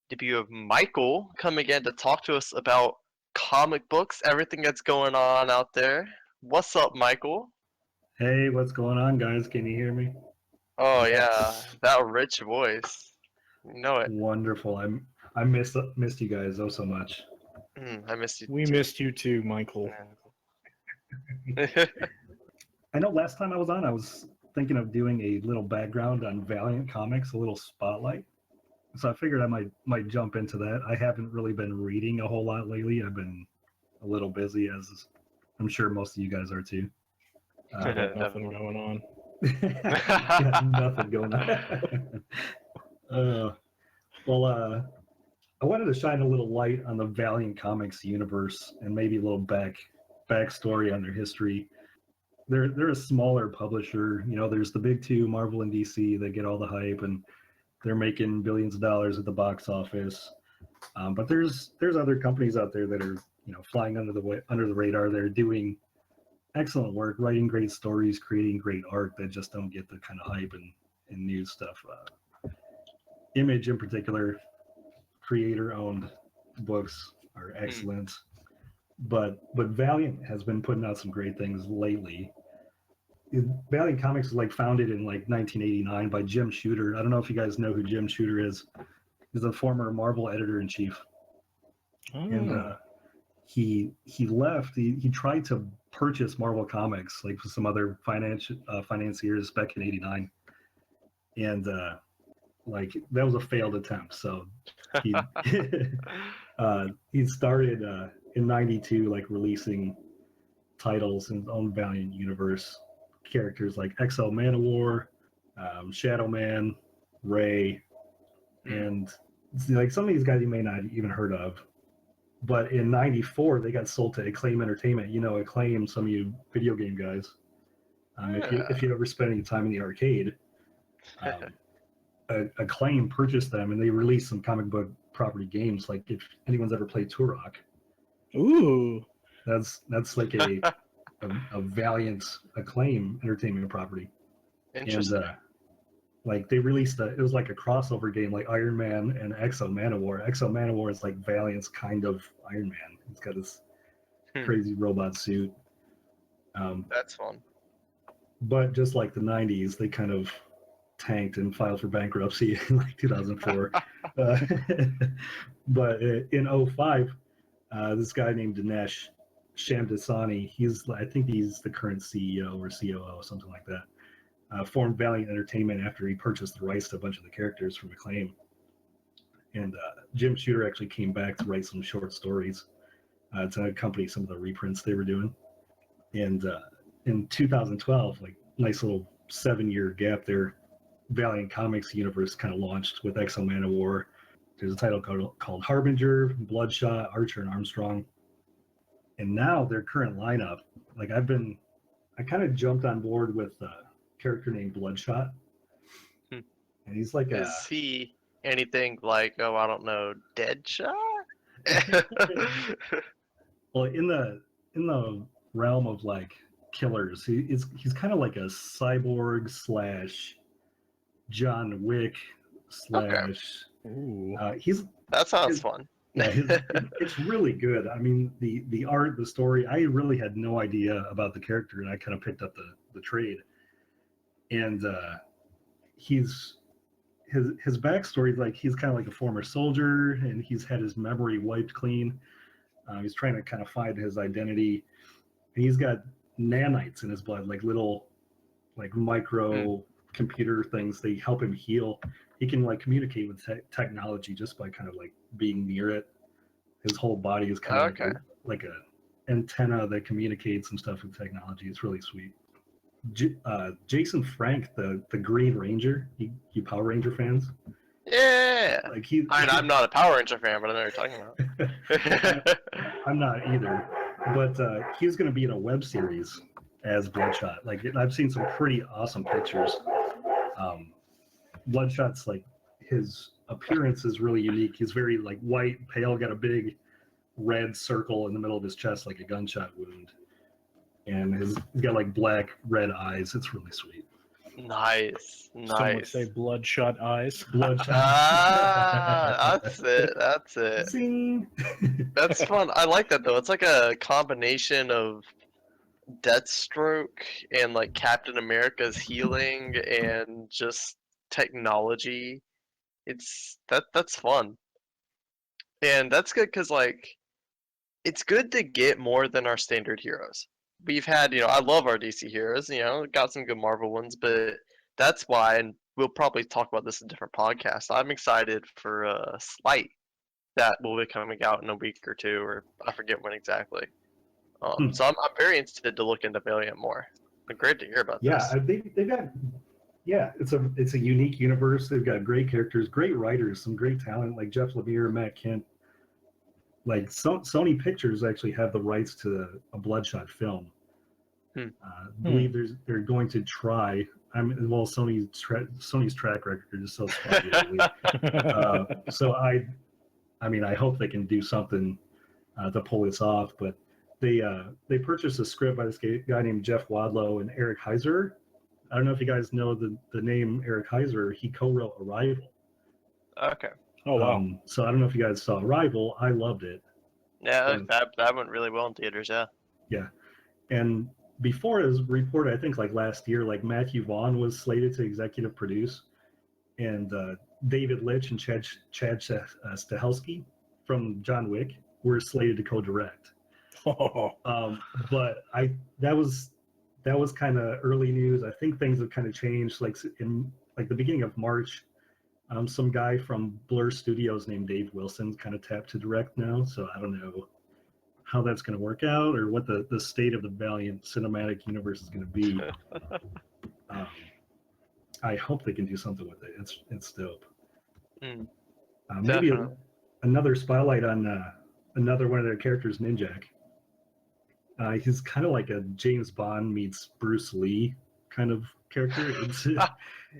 debut of Michael coming in to talk to us about comic books, everything that's going on out there. What's up, Michael? Hey, what's going on, guys? Can you hear me? Oh yeah, that rich voice. You know it. Wonderful. I missed you guys so much. I missed you. We missed you too, Michael. I know last time I was on, I was thinking of doing a little background on Valiant Comics, a little spotlight. So I figured I might jump into that. I haven't really been reading a whole lot lately. I've been a little busy, as I'm sure most of you guys are too. Got nothing going on. Got nothing going on. I wanted to shine a little light on the Valiant Comics universe and maybe a little backstory on their history. They're a smaller publisher. You know, there's the big two, Marvel and DC. They get all the hype and they're making billions of dollars at the box office. But there's other companies out there that are, you know, flying under the radar. They're doing excellent work, writing great stories, creating great art that just don't get the kind of hype and news stuff. Image in particular, creator-owned books are excellent. But Valiant has been putting out some great things lately. Valiant Comics was like founded in like 1989 by Jim Shooter. I don't know if you guys know who Jim Shooter is. He's a former Marvel editor-in-chief. And he left. He tried to purchase Marvel Comics like with some other financiers back in '89, and like that was a failed attempt. So he he started in '92 like releasing titles in his own Valiant universe, characters like XL Manowar, Shadow Man, Ray, and like some of these guys you may not even heard of. But in '94, they got sold to Acclaim Entertainment. You know, Acclaim, some of you video game guys. If you ever spent any time in the arcade, Acclaim purchased them, and they released some comic book property games. Like if anyone's ever played Turok, Ooh, that's like a Valiant Acclaim Entertainment property. Interesting. And like they released it was like a crossover game, like Iron Man and XO Manowar. XO Manowar is like Valiant's kind of Iron Man. He's got this crazy robot suit. That's fun. But just like the '90s, they kind of tanked and filed for bankruptcy in like 2004. But in '05, this guy named Dinesh Shamdasani, I think he's the current CEO or COO, something like that. Formed Valiant Entertainment after he purchased the rights to a bunch of the characters from Acclaim. And Jim Shooter actually came back to write some short stories to accompany some of the reprints they were doing. And in 2012, like nice little 7-year gap there, Valiant Comics universe kind of launched with XL Manowar. There's a title called Harbinger, Bloodshot, Archer, and Armstrong. And now their current lineup, like I kind of jumped on board with character named Bloodshot, and he's like Is he anything like, oh, I don't know, Deadshot? well in the realm of like killers, he's kind of like a cyborg / John Wick / ooh. That sounds fun. yeah, it's really good. I mean, the art, the story, I really had no idea about the character, and I kind of picked up the trade. And his his backstory, like he's kind of like a former soldier, and he's had his memory wiped clean. He's trying to kind of find his identity, and he's got nanites in his blood, like little, like micro computer things. They help him heal. He can like communicate with technology just by kind of like being near it. His whole body is kind of like a antenna that communicates and stuff with technology. It's really sweet. Jason Frank, the Green Ranger, you Power Ranger fans? Yeah. Like I'm not a Power Ranger fan, but I know what you're talking about. I'm not either. But he's going to be in a web series as Bloodshot. Like I've seen some pretty awesome pictures. Bloodshot's like his appearance is really unique. He's very like white, pale, got a big red circle in the middle of his chest, like a gunshot wound, and he's got like black, red eyes. It's really sweet. Nice. Some would say bloodshot eyes. Bloodshot. That's it. That's it. Zing. That's fun. I like that though. It's like a combination of Deathstroke and like Captain America's healing and just technology. That's fun. And that's good because like it's good to get more than our standard heroes. We've had, I love our DC heroes, got some good Marvel ones, but that's why, and we'll probably talk about this in different podcasts. I'm excited for Slight that will be coming out in a week or two, or I forget when exactly. So I'm very interested to look into Valiant more. But great to hear about this. Yeah, they've got. Yeah, it's a unique universe. They've got great characters, great writers, some great talent like Jeff Lemire, Matt Kent. Like Sony Pictures actually have the rights to a Bloodshot film. I believe they're going to try. Sony's track record is so spotty. So I hope they can do something to pull this off. But they purchased a script by this guy named Jeff Wadlow and Eric Heiser. I don't know if you guys know the name Eric Heiser. He co-wrote Arrival. Okay. Oh wow. So I don't know if you guys saw Arrival. I loved it. Yeah, that went really well in theaters. Yeah. Yeah, and before it was reported, I think like last year, like Matthew Vaughn was slated to executive produce, and David Litch and Chad Stahelski from John Wick were slated to co-direct. But that was kind of early news. I think things have kind of changed. Like in like the beginning of March, some guy from Blur Studios named Dave Wilson kind of tapped to direct now. So I don't know how that's going to work out or what the state of the Valiant cinematic universe is going to be. I hope they can do something with it. It's dope. Maybe another spotlight on another one of their characters, Ninjak. He's kind of like a James Bond meets Bruce Lee kind of character.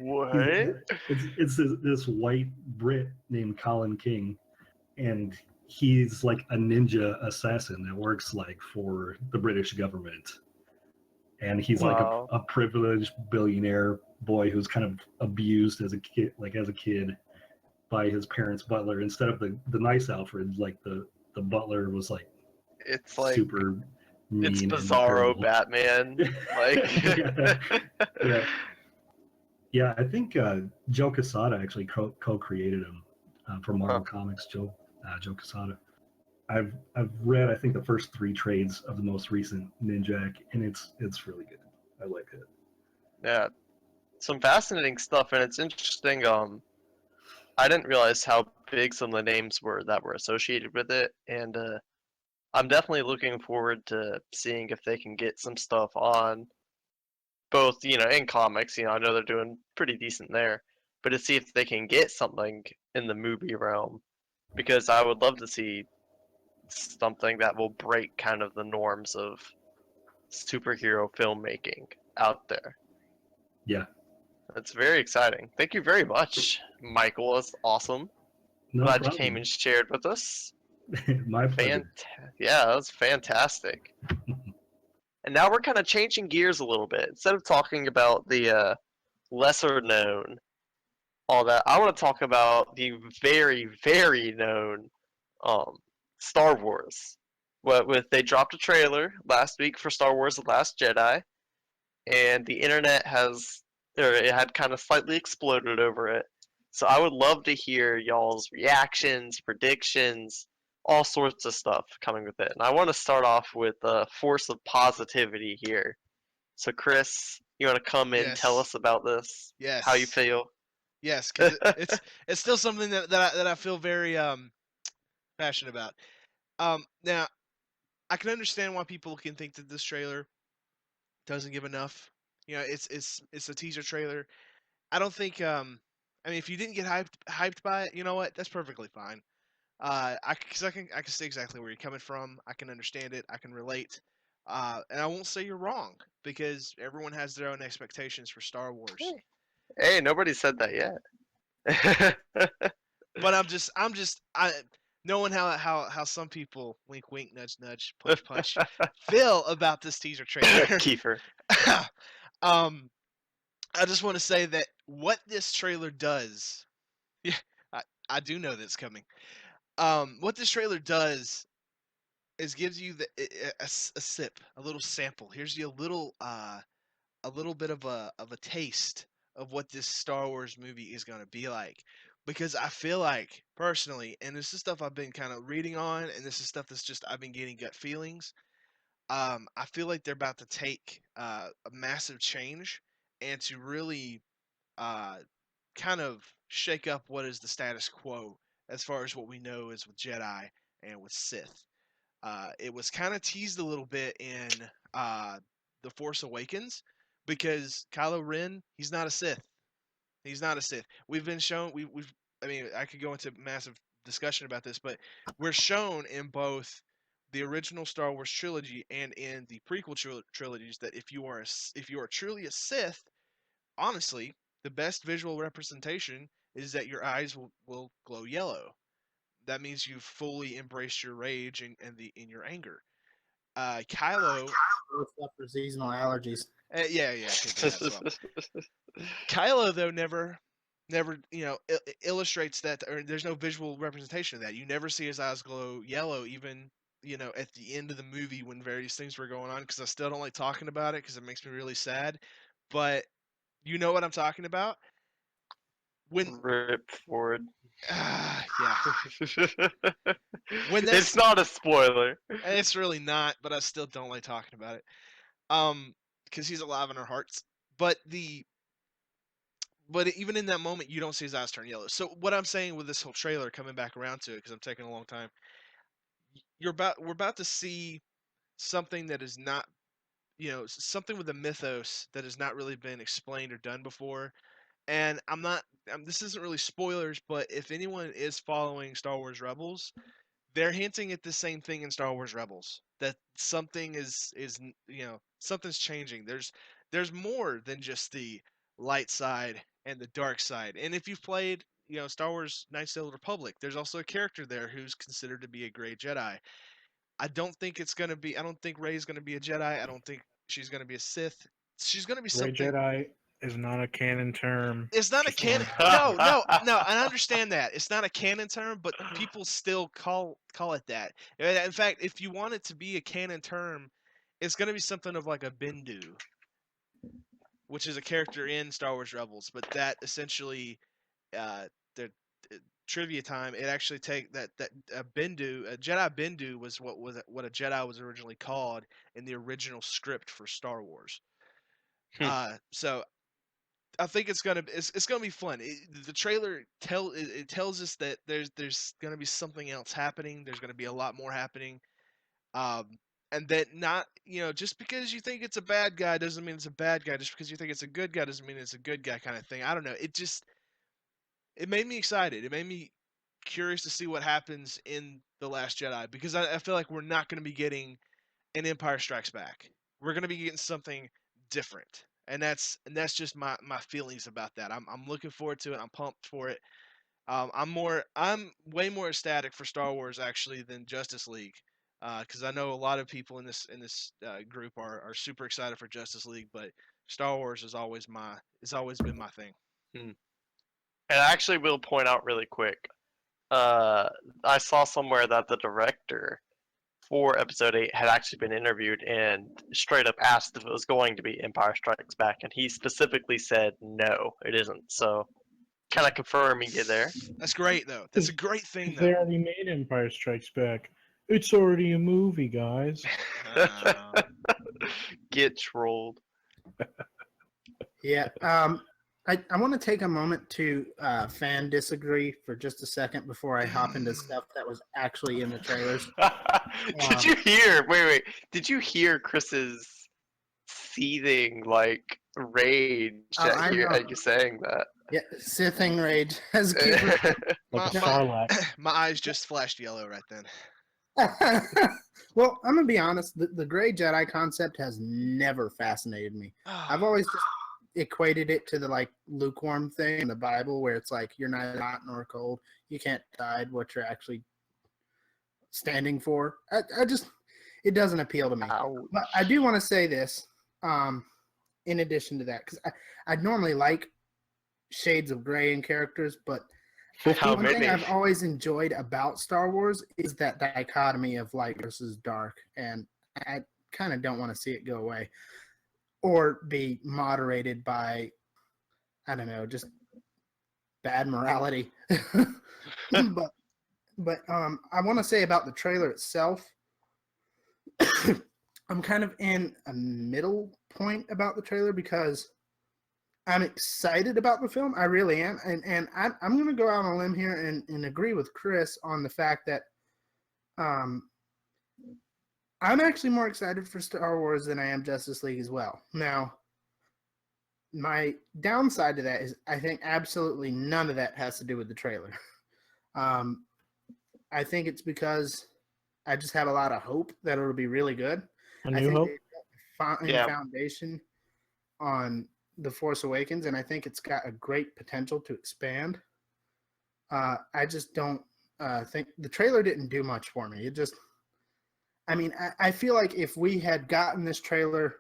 What? It's this white Brit named Colin King, and he's like a ninja assassin that works like for the British government. And he's like a privileged billionaire boy who's kind of abused as a kid by his parents' butler. Instead of the nice Alfred, like the butler was like it's like super mean. It's Bizarro Batman. Like Yeah, I think Joe Quesada actually co-created him for Marvel Comics. Joe Quesada. I've read I think the first 3 trades of the most recent Ninjak, and it's really good. I like it. Yeah, some fascinating stuff, and it's interesting. I didn't realize how big some of the names were that were associated with it, and I'm definitely looking forward to seeing if they can get some stuff on both, in comics. I know they're doing pretty decent there, but to see if they can get something in the movie realm, because I would love to see something that will break kind of the norms of superhero filmmaking out there. Yeah. That's very exciting. Thank you very much, Michael. That's awesome. No Glad problem. you came and shared with us. My pleasure. Yeah, that was fantastic. And now we're kind of changing gears a little bit. Instead of talking about the lesser known, all that, I want to talk about the very, very known Star Wars. They dropped a trailer last week for Star Wars: The Last Jedi, and the internet had kind of slightly exploded over it. So I would love to hear y'all's reactions, predictions, all sorts of stuff coming with it. And I want to start off with a force of positivity here. So Chris, you want to come in, tell Yes. us about this, how you Yes. feel? Yes, because it's still something that I feel very passionate about. Now I can understand why people can think that this trailer doesn't give enough. You know, it's a teaser trailer. I don't think I mean if you didn't get hyped by it, you know what? That's perfectly fine. I can see exactly where you're coming from. I can understand it. I can relate. And I won't say you're wrong because everyone has their own expectations for Star Wars. Hey, nobody said that yet. But I knowing how some people wink wink nudge nudge punch punch feel about this teaser trailer. Kiefer. um, I just want to say that what this trailer does, yeah, I do know that's coming. What this trailer does is gives you a sip, a little sample. Here's you a little bit of a taste of what this Star Wars movie is going to be like. Because I feel like personally, and this is stuff I've been kind of reading on, and this is stuff that's just I've been getting gut feelings. I feel like they're about to take a massive change and to really uh, kind of shake up what is the status quo as far as what we know is with Jedi and with Sith. It was kind of teased a little bit in uh, The Force Awakens because Kylo Ren, he's not a Sith. He's not a Sith. We've been shown. We've. I mean, I could go into massive discussion about this, but we're shown in both the original Star Wars trilogy and in the prequel trilogies that if you are truly a Sith, honestly, the best visual representation is that your eyes will glow yellow. That means you've fully embraced your rage and in your anger. Kylo, Both up for seasonal allergies. yeah, it could be that as well. Kylo though never illustrates that, or there's no visual representation of that. You never see his eyes glow yellow, even at the end of the movie when various things were going on. Because I still don't like talking about it because it makes me really sad. But you know what I'm talking about. When Rip Ford. yeah, when It's not a spoiler. it's really not, but I still don't like talking about it. Because he's alive in our hearts. But even in that moment, you don't see his eyes turn yellow. So what I'm saying with this whole trailer, coming back around to it, because I'm taking a long time, we're about to see something that is not, something with a mythos that has not really been explained or done before. And I'm not, this isn't really spoilers, but if anyone is following Star Wars Rebels, they're hinting at the same thing in Star Wars Rebels, that something is something's changing. There's more than just the light side and the dark side. And if you've played Star Wars Knights of the Old Republic, there's also a character there who's considered to be a gray Jedi. I don't think I don't think Rey's going to be a Jedi. I don't think she's going to be a Sith. She's going to be Gray something. Jedi is not a canon term. It's not a Just canon. one- No. I understand that it's not a canon term, but people still call it that. In fact, if you want it to be a canon term, it's going to be something of like a Bendu, which is a character in Star Wars Rebels. But that essentially, the trivia time. It actually take that Bendu, a Jedi Bendu was what a Jedi was originally called in the original script for Star Wars. So I think it's gonna be fun. The trailer tells us that there's gonna be something else happening. There's gonna be a lot more happening, and that not just because you think it's a bad guy doesn't mean it's a bad guy. Just because you think it's a good guy doesn't mean it's a good guy kind of thing. I don't know. It made me excited. It made me curious to see what happens in the Last Jedi because I feel like we're not going to be getting an Empire Strikes Back. We're going to be getting something different, and that's just my feelings about that. I'm looking forward to it. I'm pumped for it. I'm way more ecstatic for Star Wars actually than Justice League, because I know a lot of people in this group are super excited for Justice League, but Star Wars is always been my thing. And I actually will point out really quick. I saw somewhere that the director for Episode 8 had actually been interviewed and straight up asked if it was going to be Empire Strikes Back, and he specifically said no, it isn't. So kind of confirming you there. That's great, though. That's a great thing, They though. already made Empire Strikes Back. It's already a movie, guys. Get trolled. Yeah. I want to take a moment to fan disagree for just a second before I hop into stuff that was actually in the trailers. Did you hear? Wait. Did you hear Chris's seething like rage I know. at you saying that? Yeah, sithing rage, as Cooper. Like a My- sarlacc. My eyes just flashed yellow right then. Well, I'm gonna be honest. The gray Jedi concept has never fascinated me. I've always just equated it to the like lukewarm thing in the Bible, where it's like you're neither hot nor cold. You can't decide what you're actually standing for. I just it doesn't appeal to me. Ouch. But I do want to say this. In addition to that, because I normally like shades of gray in characters, but How one thing many? I've always enjoyed about Star Wars is that dichotomy of light versus dark, and I kind of don't want to see it go away or be moderated by, I don't know, just bad morality. but I want to say about the trailer itself, I'm kind of in a middle point about the trailer because I'm excited about the film. I really am. And I'm going to go out on a limb here and agree with Chris on the fact that I'm actually more excited for Star Wars than I am Justice League as well. Now, my downside to that is I think absolutely none of that has to do with the trailer. I think it's because I just have a lot of hope that it'll be really good. A I New think Hope? they Yeah. foundation on The Force Awakens, and I think it's got a great potential to expand. I just don't think the trailer didn't do much for me. It just, I mean, I feel like if we had gotten this trailer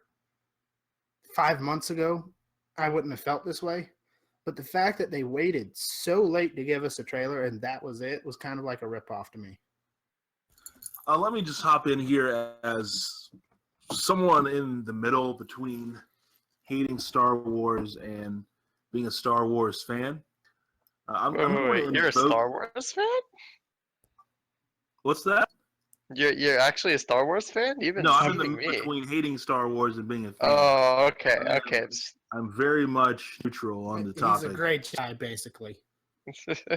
5 months ago, I wouldn't have felt this way. But the fact that they waited so late to give us a trailer and that was it was kind of like a ripoff to me. Let me just hop in here as someone in the middle between hating Star Wars and being a Star Wars fan. I'm Wait, going you're a Star Wars fan? What's that? You're actually a Star Wars fan? You've been No, I'm in the deceiving me. between hating Star Wars and being a fan. Oh, okay. I'm very much neutral on the He's topic. a great guy, basically.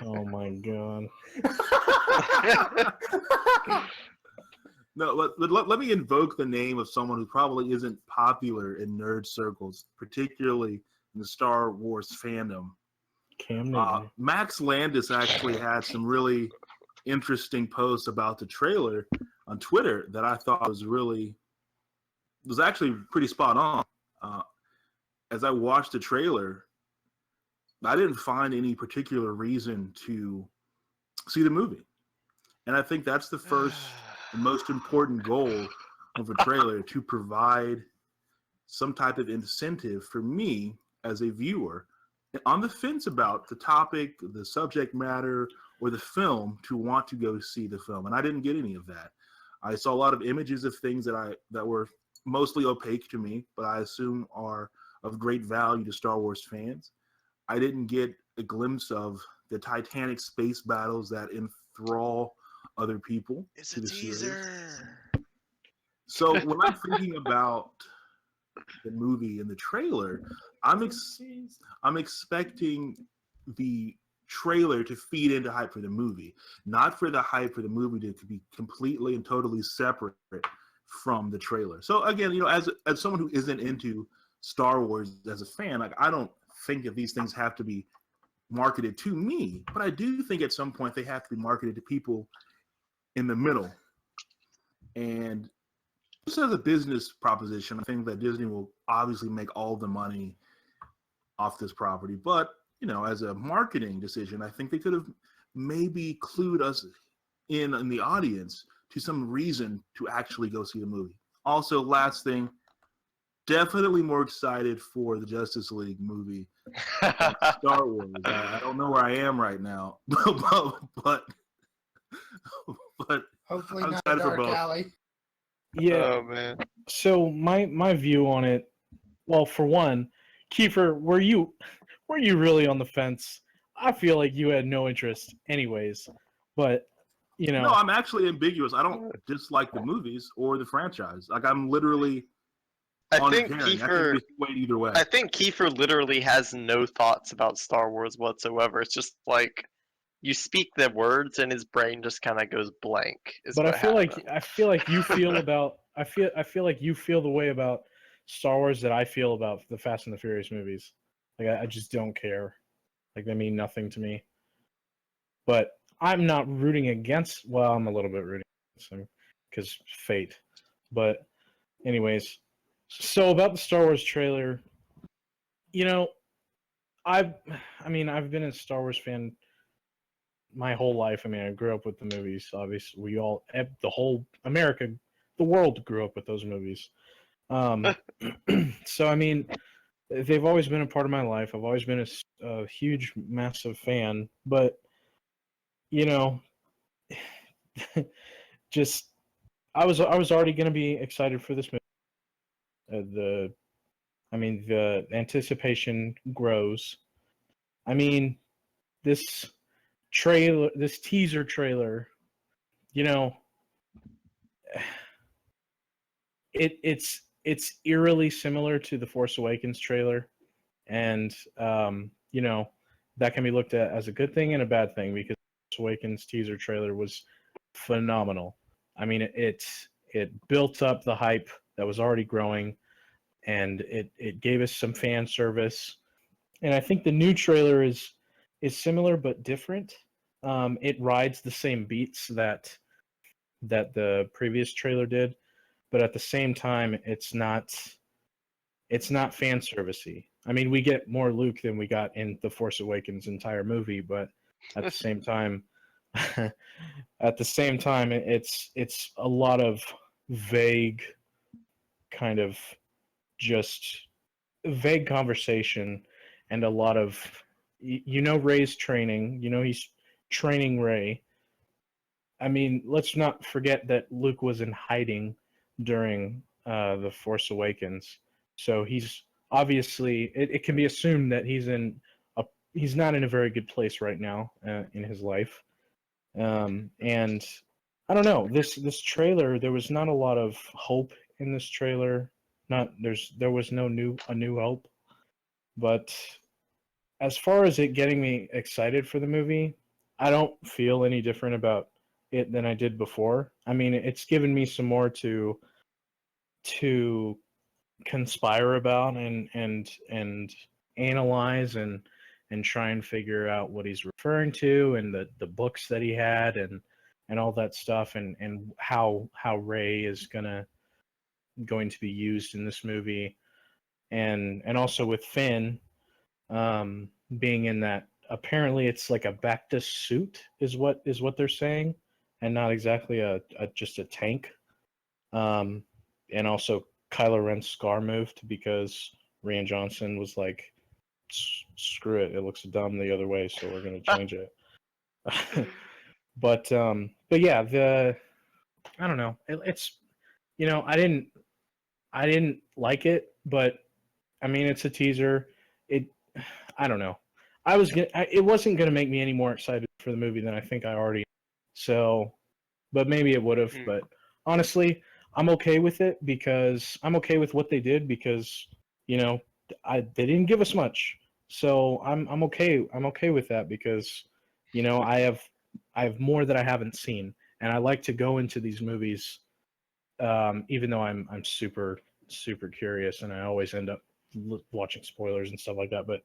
Oh my god. No, let me invoke the name of someone who probably isn't popular in nerd circles, particularly in the Star Wars fandom. Cam Newton. Max Landis actually had some really interesting posts about the trailer on Twitter that I thought was actually pretty spot on. As I watched the trailer, I didn't find any particular reason to see the movie. And I think that's the first the most important goal of a trailer, to provide some type of incentive for me as a viewer on the fence about the topic, the subject matter, or the film to want to go see the film. And I didn't get any of that. I saw a lot of images of things that were mostly opaque to me, but I assume are of great value to Star Wars fans. I didn't get a glimpse of the titanic space battles that enthrall other people It's to a the series. teaser. So when I'm thinking about the movie and the trailer, I'm expecting the trailer to feed into hype for the movie, not for the hype for the movie to be completely and totally separate from the trailer. So again, as someone who isn't into Star Wars as a fan, like, I don't think that these things have to be marketed to me, but I do think at some point they have to be marketed to people in the middle. And just as a business proposition, I think that Disney will obviously make all the money off this property. But, as a marketing decision, I think they could have maybe clued us in the audience to some reason to actually go see the movie. Also, last thing, definitely more excited for the Justice League movie than Star Wars. I don't know where I am right now, but Hopefully I'm not excited for Dark both. Alley. Yeah. Oh man. So my view on it, well, for one, Kiefer, were you really on the fence I feel like you had no interest, anyways. But you No, know, I'm actually ambiguous. I don't dislike the movies or the franchise. Like I'm literally I on think pairing. I can Kiefer. be swayed either way. I think Kiefer literally has no thoughts about Star Wars whatsoever. It's just like you speak the words and his brain just kind of goes blank. Is but what happened. I feel like you feel about I feel like you feel the way about Star Wars that I feel about the Fast and the Furious movies. Like I just don't care. Like they mean nothing to me. But I'm not rooting against. Well, I'm a little bit rooting against them because fate. But anyways, so about the Star Wars trailer, you know, I've I've been a Star Wars fan my whole life. I mean, I grew up with the movies. Obviously, the whole America, the world grew up with those movies. So I mean, they've always been a part of my life. I've always been a huge, massive fan. But you know, just I was already going to be excited for this movie. The anticipation grows. I mean, this this teaser trailer, you know, it's eerily similar to the Force Awakens trailer, and you know, that can be looked at as a good thing and a bad thing because Force Awakens teaser trailer was phenomenal. I mean, it built up the hype that was already growing, and it gave us some fan service. And I think the new trailer is similar but different. It rides the same beats that the previous trailer did, but at the same time, it's not fan servicey. I mean, we get more Luke than we got in the Force Awakens entire movie, but at the same time, it's a lot of vague kind of just vague conversation and a lot of Ray's training. He's training Ray. I mean, let's not forget that Luke was in hiding during the Force Awakens, so he's obviously it can be assumed that he's not in a very good place right now in his life. And I don't know, this trailer, there was not a lot of hope in this trailer. There was no a new hope. But as far as it getting me excited for the movie, I don't feel any different about it than I did before. I mean, it's given me some more to conspire about and analyze and try and figure out what he's referring to and the books that he had and all that stuff and how Ray is going to be used in this movie and also with Finn being in that. Apparently it's like a Bacta suit is what they're saying, and not exactly a just a tank. And also Kylo Ren's scar moved because Rian Johnson was like, screw it, it looks dumb the other way, so we're gonna change it. But yeah, I don't know. It's I didn't like it, but I mean it's a teaser. I don't know. It wasn't gonna make me any more excited for the movie than I think I already. So, but maybe it would have. But honestly, I'm okay with it because I'm okay with what they did because they didn't give us much. So I'm okay. I'm okay with that because I have more that I haven't seen, and I like to go into these movies, even though I'm super curious, and I always end up watching spoilers and stuff like that. But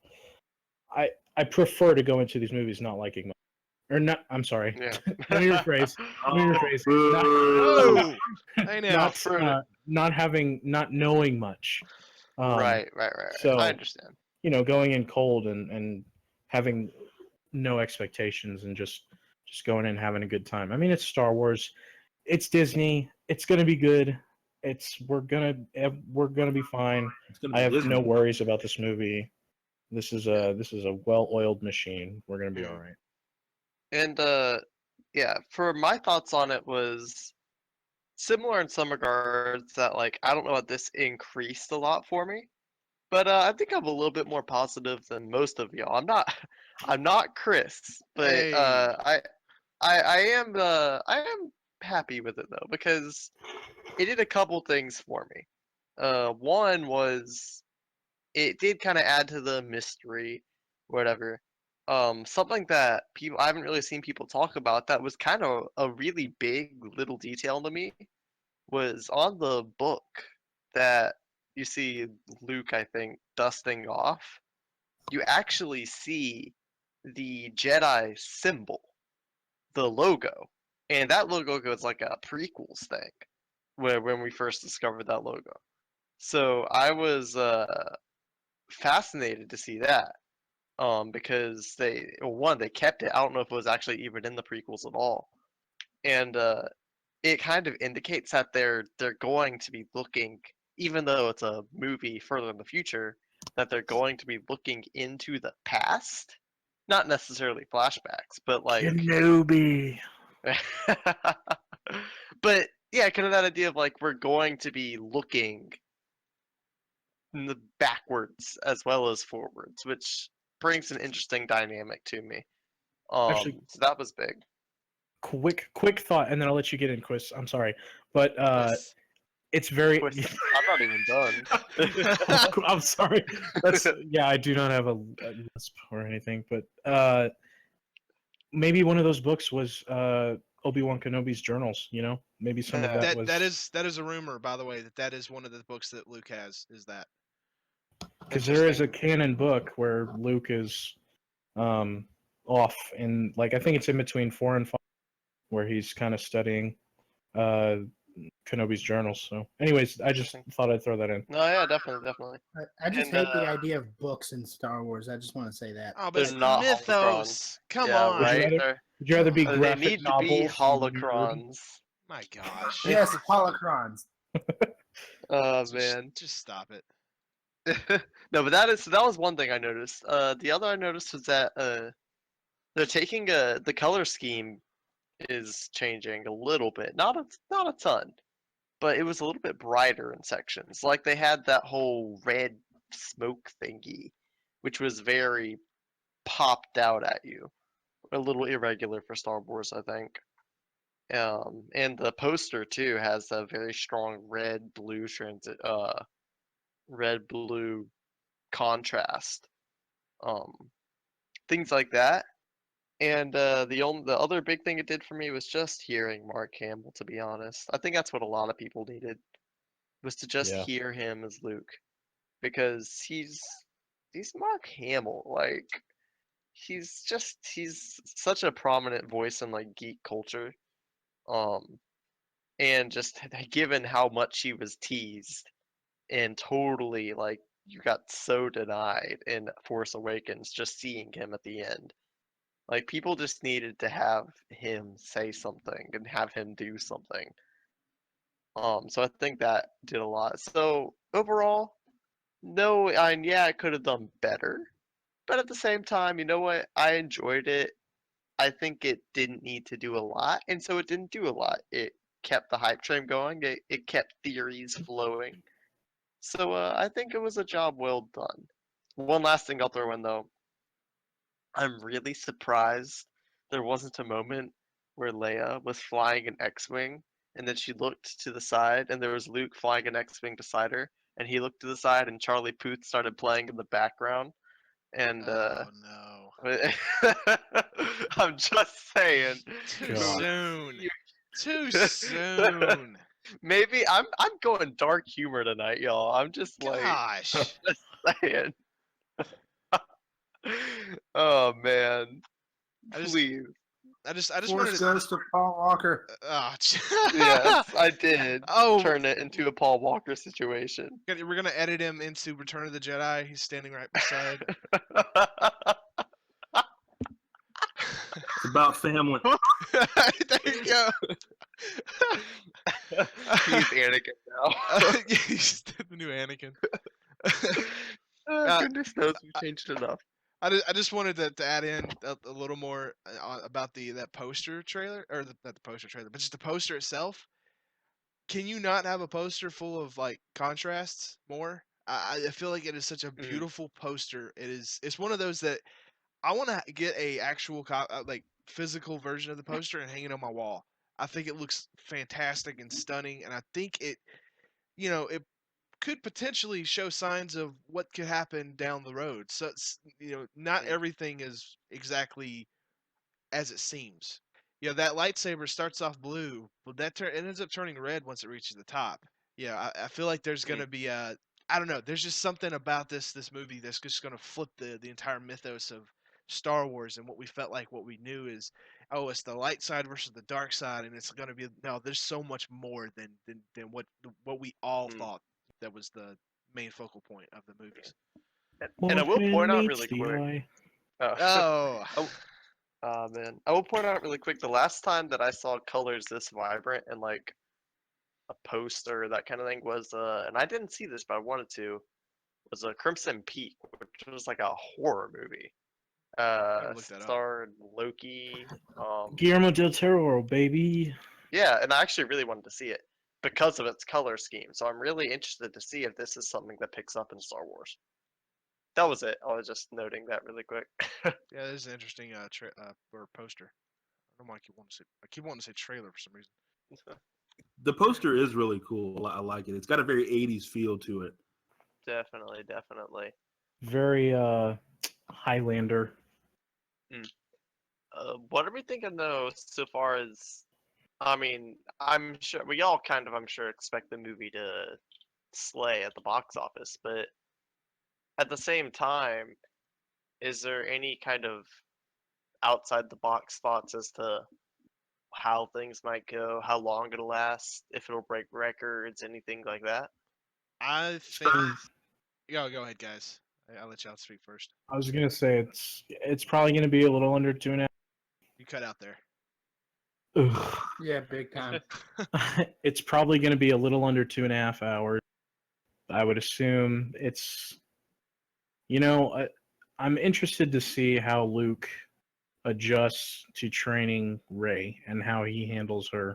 I prefer to go into these movies not liking much. Or not. I'm sorry. Yeah. Let me rephrase. Oh, hey now. Not knowing much. Right. So I understand. going in cold and having no expectations and just going in and having a good time. I mean, it's Star Wars, it's Disney, it's gonna be good. We're gonna be fine. I have no worries about this movie. This is a well-oiled machine. We're gonna be all right. And yeah, for my thoughts on it was similar in some regards that like I don't know what this increased a lot for me. But I think I'm a little bit more positive than most of y'all. I'm not Chris, but Hey. I am happy with it though because it did a couple things for me. One was it did kind of add to the mystery, whatever. Something that people I haven't really seen people talk about that was kind of a really big little detail to me was on the book that you see Luke, I think, dusting off. You actually see the Jedi symbol, the logo, and that logo goes like a prequels thing, where when we first discovered that logo. So I was fascinated to see that, because they kept it. I don't know if it was actually even in the prequels at all, and it kind of indicates that they're going to be looking, even though it's a movie further in the future, that they're going to be looking into the past, not necessarily flashbacks, but like, Kenobi. but yeah, kind of that idea of like we're going to be looking in the backwards as well as forwards, which brings an interesting dynamic to me. Actually, So that was big. quick thought, and then I'll let you get in, Chris. I'm sorry, but Yes. it's very. I'm not even done. I'm sorry. That's yeah. I do not have a lisp or anything, but maybe one of those books was Obi-Wan Kenobi's journals. You know, maybe some of Yeah. that was That is a rumor, by the way, that is one of the books that Luke has. Is that? because there is a Interesting. canon book where Luke is off in like I think it's in between 4 and 5 where he's kind of studying Kenobi's journals. So, anyways, I just Interesting. thought I'd throw that in. No, yeah, definitely. I just And, hate the idea of books in Star Wars. I just want to say that. Oh, but they're it's not mythos. Come Yeah, on. Would you right. rather, would you rather be They graphic need to be novels? you nerd? holocrons. My gosh. Yes, holocrons. Oh man. Just stop it. No, but that was one thing I noticed. The other I noticed was that they're taking the color scheme is changing a little bit, not a ton, but it was a little bit brighter in sections. Like they had that whole red smoke thingy, which was very popped out at you. A little irregular for Star Wars, I think. And the poster too has a very strong red blue contrast. Um, Things like that. And the other big thing it did for me was just hearing Mark Hamill. To be honest, I think that's what a lot of people needed was to just Yeah. hear him as Luke, because he's Mark Hamill. Like he's such a prominent voice in like geek culture. Um, and just given how much he was teased and totally like you got so denied in Force Awakens, just seeing him at the end. Like people just needed to have him say something and have him do something. So I think that did a lot. So overall, no, yeah, I could have done better, but at the same time, you know what? I enjoyed it. I think it didn't need to do a lot, and so it didn't do a lot. It kept the hype train going. It kept theories flowing. So I think it was a job well done. One last thing I'll throw in though. I'm really surprised there wasn't a moment where Leia was flying an X-wing and then she looked to the side and there was Luke flying an X-wing beside her and he looked to the side and Charlie Puth started playing in the background and Oh no. I'm just saying. Too God. soon. Too soon. Maybe I'm going dark humor tonight, y'all. I'm just like Gosh. just saying. Oh man. I just Please. I just wanted Force to. goes to Paul Walker. Oh, Yes, I did Oh, turn it into a Paul Walker situation. we're gonna edit him into Return of the Jedi. He's standing right beside. It's about family. There you go. He's Anakin now. He's the new Anakin. Goodness knows we changed enough. I just wanted to add in a little more about that poster trailer, or not the poster trailer, but just the poster itself. Can you not have a poster full of like contrasts more? I feel like it is such a beautiful poster. It's one of those that I want to get a actual like physical version of the poster and hang it on my wall. I think it looks fantastic and stunning, and I think it could potentially show signs of what could happen down the road. So not everything is exactly as it seems. That lightsaber starts off blue, but it ends up turning red once it reaches the top. I feel like there's gonna be I don't know. There's just something about this movie that's just gonna flip the entire mythos of Star Wars and what we felt like what we knew is it's the light side versus the dark side, and it's gonna be no. There's so much more than what we all thought that was the main focal point of the movies. And I will point out meets really the quick. eye. Oh, Man, I will point out really quick. The last time that I saw colors this vibrant and like a poster, that kind of thing, was and I didn't see this, but I wanted to. Was a Crimson Peak, which was like a horror movie. gotta look that up. Starred Loki. Guillermo del Toro, baby. Yeah, and I actually really wanted to see it because of its color scheme. So I'm really interested to see if this is something that picks up in Star Wars. That was it. I was just noting that really quick. Yeah, this is an interesting or poster. I don't know why I keep wanting to say trailer for some reason. The poster is really cool. I like it. It's got a very 80s feel to it. Definitely. Very Highlander. What are we thinking though, so far as? I mean, I'm sure we all kind of, I'm sure, expect the movie to slay at the box office, but at the same time, is there any kind of outside the box thoughts as to how things might go, how long it'll last, if it'll break records, anything like that? I think. Go ahead, guys. I'll let y'all speak first. I was gonna say it's probably gonna be a little under 2.5. You cut out there. Ugh. Yeah, big time. It's probably gonna be a little under 2.5 hours. I would assume it's. I'm interested to see how Luke adjusts to training Rey and how he handles her.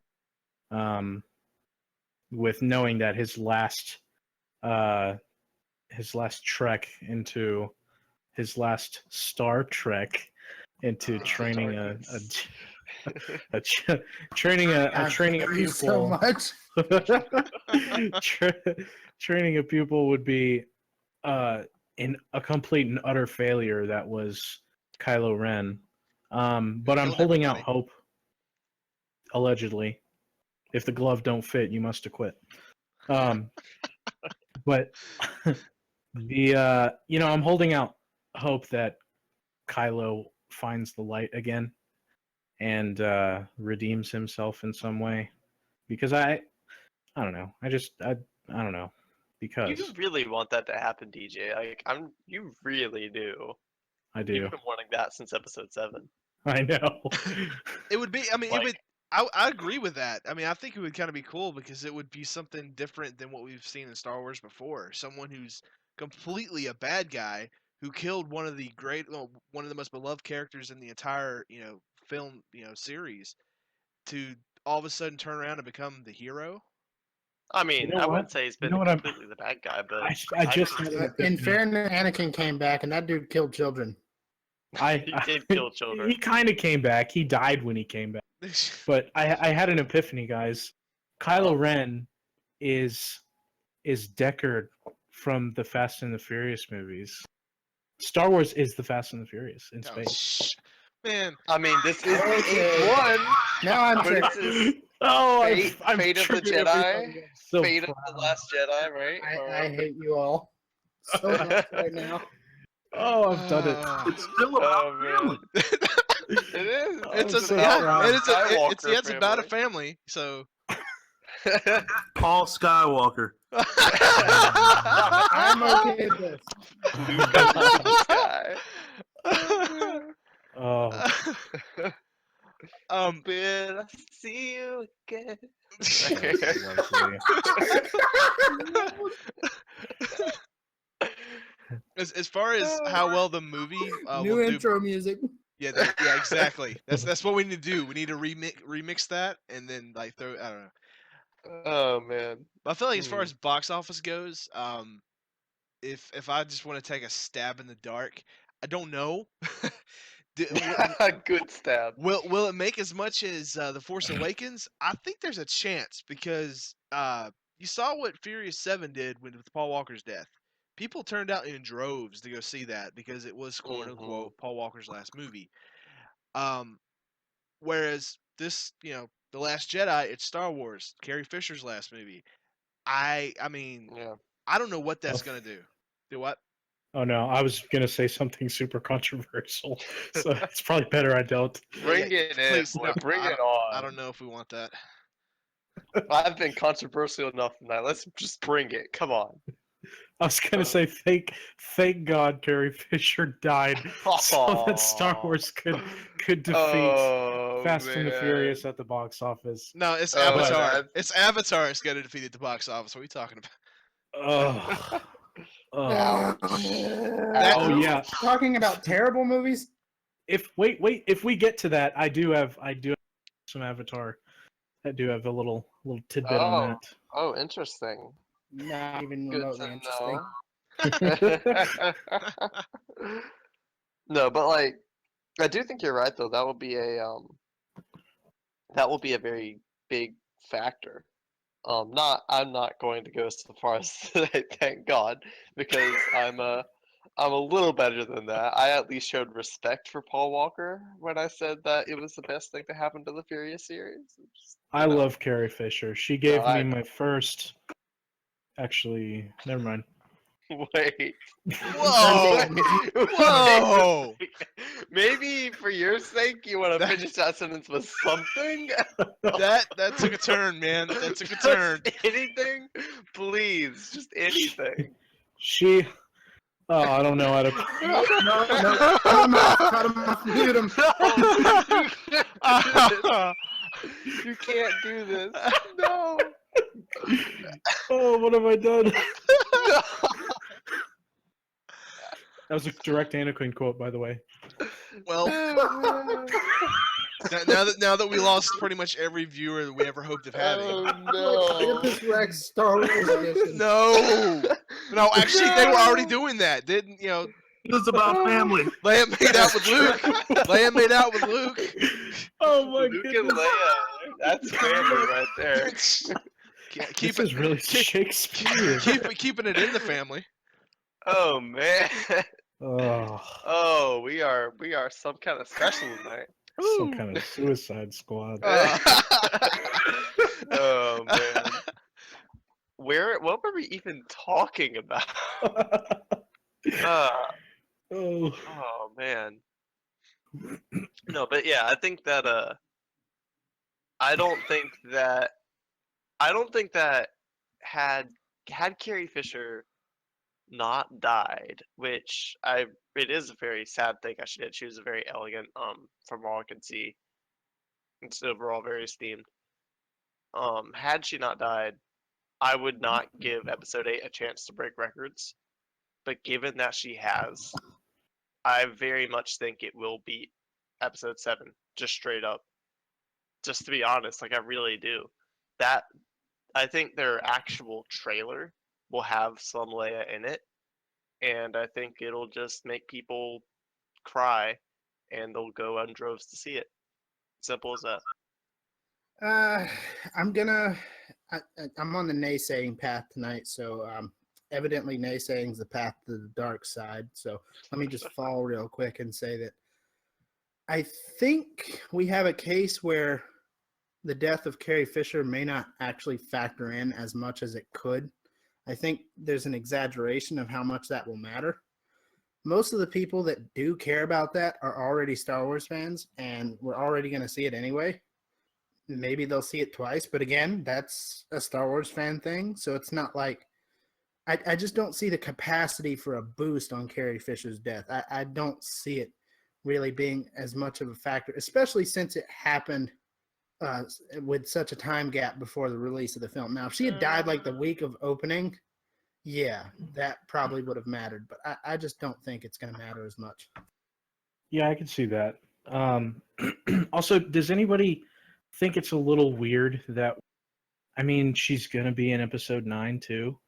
With knowing that his last trek into his last Star Trek into training training a pupil so much. training a pupil would be in a complete and utter failure that was Kylo Ren. But I'm holding out hope. Allegedly, if the glove don't fit, you must acquit. But I'm holding out hope that Kylo finds the light again and redeems himself in some way, because I don't know. I don't know, because You really want that to happen, DJ. Like you really do. I do. You've been wanting that since episode 7. I know. It would be. I mean, Like- it would. I agree with that. I mean, I think it would kind of be cool because it would be something different than what we've seen in Star Wars before. Someone who's completely a bad guy who killed one of the most beloved characters in the entire film series to all of a sudden turn around and become the hero. I mean, I wouldn't say he's been completely the bad guy, but I just had an In epiphany. fairness, Anakin came back, and that dude killed children. he did kill children. He kind of came back. He died when he came back. But I had an epiphany, guys. Kylo Ren is Deckard from the Fast and the Furious movies. Star Wars is the Fast and the Furious in space. Man, I mean, this is the 8th one. Now I'm But this is I'm Fate of the triggered Jedi, everybody. I'm so Fate of proud. the Last Jedi, right? I hate you all so much right now. Oh, I've done it. It's still about family. It is. it's Skywalker about a family. So Paul Skywalker. I'm okay with this. Guy. Oh, Will I see you again? lovely. as far as how well the movie New will do, intro music. yeah, exactly. That's what we need to do. We need to remix that and then like throw. I don't know. Oh man. But I feel like as far as box office goes, if I just want to take a stab in the dark, I don't know. Good stab. Will it make as much as The Force Awakens? I think there's a chance because you saw what Furious 7 did with Paul Walker's death. People turned out in droves to go see that because it was quote unquote Paul Walker's last movie. Whereas this, The Last Jedi, it's Star Wars, Carrie Fisher's last movie. I mean, Yeah. I don't know what that's gonna do. Do what? Oh no, I was gonna say something super controversial, so it's probably better I don't. Bring it in, Please, boy. no, Bring it I on. don't know if we want that. I've been controversial enough tonight. Let's just bring it. Come on. I was gonna say thank God Carrie Fisher died, so that Star Wars could defeat Fast and the Furious at the box office. No, it's Oh, Avatar. man. It's Avatar. It's going to defeat at the box office. What are you talking about? Ugh. Ouch. Oh yeah. Talking about terrible movies. If we get to that, I do have some Avatar. I do have a little tidbit on that. Oh, interesting. Not even Good remotely to interesting. know. No, but like, I do think you're right though. That will be a very big factor. I'm not going to go so far as to say thank God, because I'm a little better than that. I at least showed respect for Paul Walker when I said that it was the best thing to happen to the Furious series. I love Carrie Fisher. She gave me my first. Actually, never mind. Wait. Whoa! Whoa! Maybe for your sake, you want to finish that sentence with something? That took a turn, man. That took a turn. Just anything? Please, just anything. She. Oh, I don't know how to. Cut him off, mute him. You can't do this. No. Oh, what have I done? No. That was a direct Anakin quote, by the way. Well, now that we lost pretty much every viewer that we ever hoped of having. Oh This Rex Star Wars edition. No, actually, they were already doing that. Didn't you know? It's about family. Leia made out with Luke. Leia made out with Luke. Oh my Luke and goodness! Leia. That's family right there. This is really Shakespeare. Keeping it in the family. Oh man. Oh, Oh, we are some kind of special tonight. some kind of Suicide Squad. Oh man. What were we even talking about? Oh man. No, but yeah, I think that I don't think that had Carrie Fisher not died, which it is a very sad thing. She was a very elegant, from all I can see. It's overall very esteemed. Had she not died, I would not give episode 8 a chance to break records. But given that she has, I very much think it will beat episode 7, just straight up. Just to be honest, like I really do. That I think their actual trailer will have some Leia in it, and I think it'll just make people cry, and they'll go on droves to see it. Simple as that. I'm on the naysaying path tonight, so evidently naysaying is the path to the dark side. So let me just fall real quick and say that I think we have a case where the death of Carrie Fisher may not actually factor in as much as it could. I think there's an exaggeration of how much that will matter. Most of the people that do care about that are already Star Wars fans, and we're already going to see it anyway. Maybe they'll see it twice, but again, that's a Star Wars fan thing, so it's not like I just don't see the capacity for a boost on Carrie Fisher's death. I don't see it really being as much of a factor, especially since it happened with such a time gap before the release of the film. Now, if she had died like the week of opening, yeah, that probably would have mattered, but I just don't think it's going to matter as much. Yeah, I can see that. Also, does anybody think it's a little weird that, I mean, she's going to be in episode 9 too?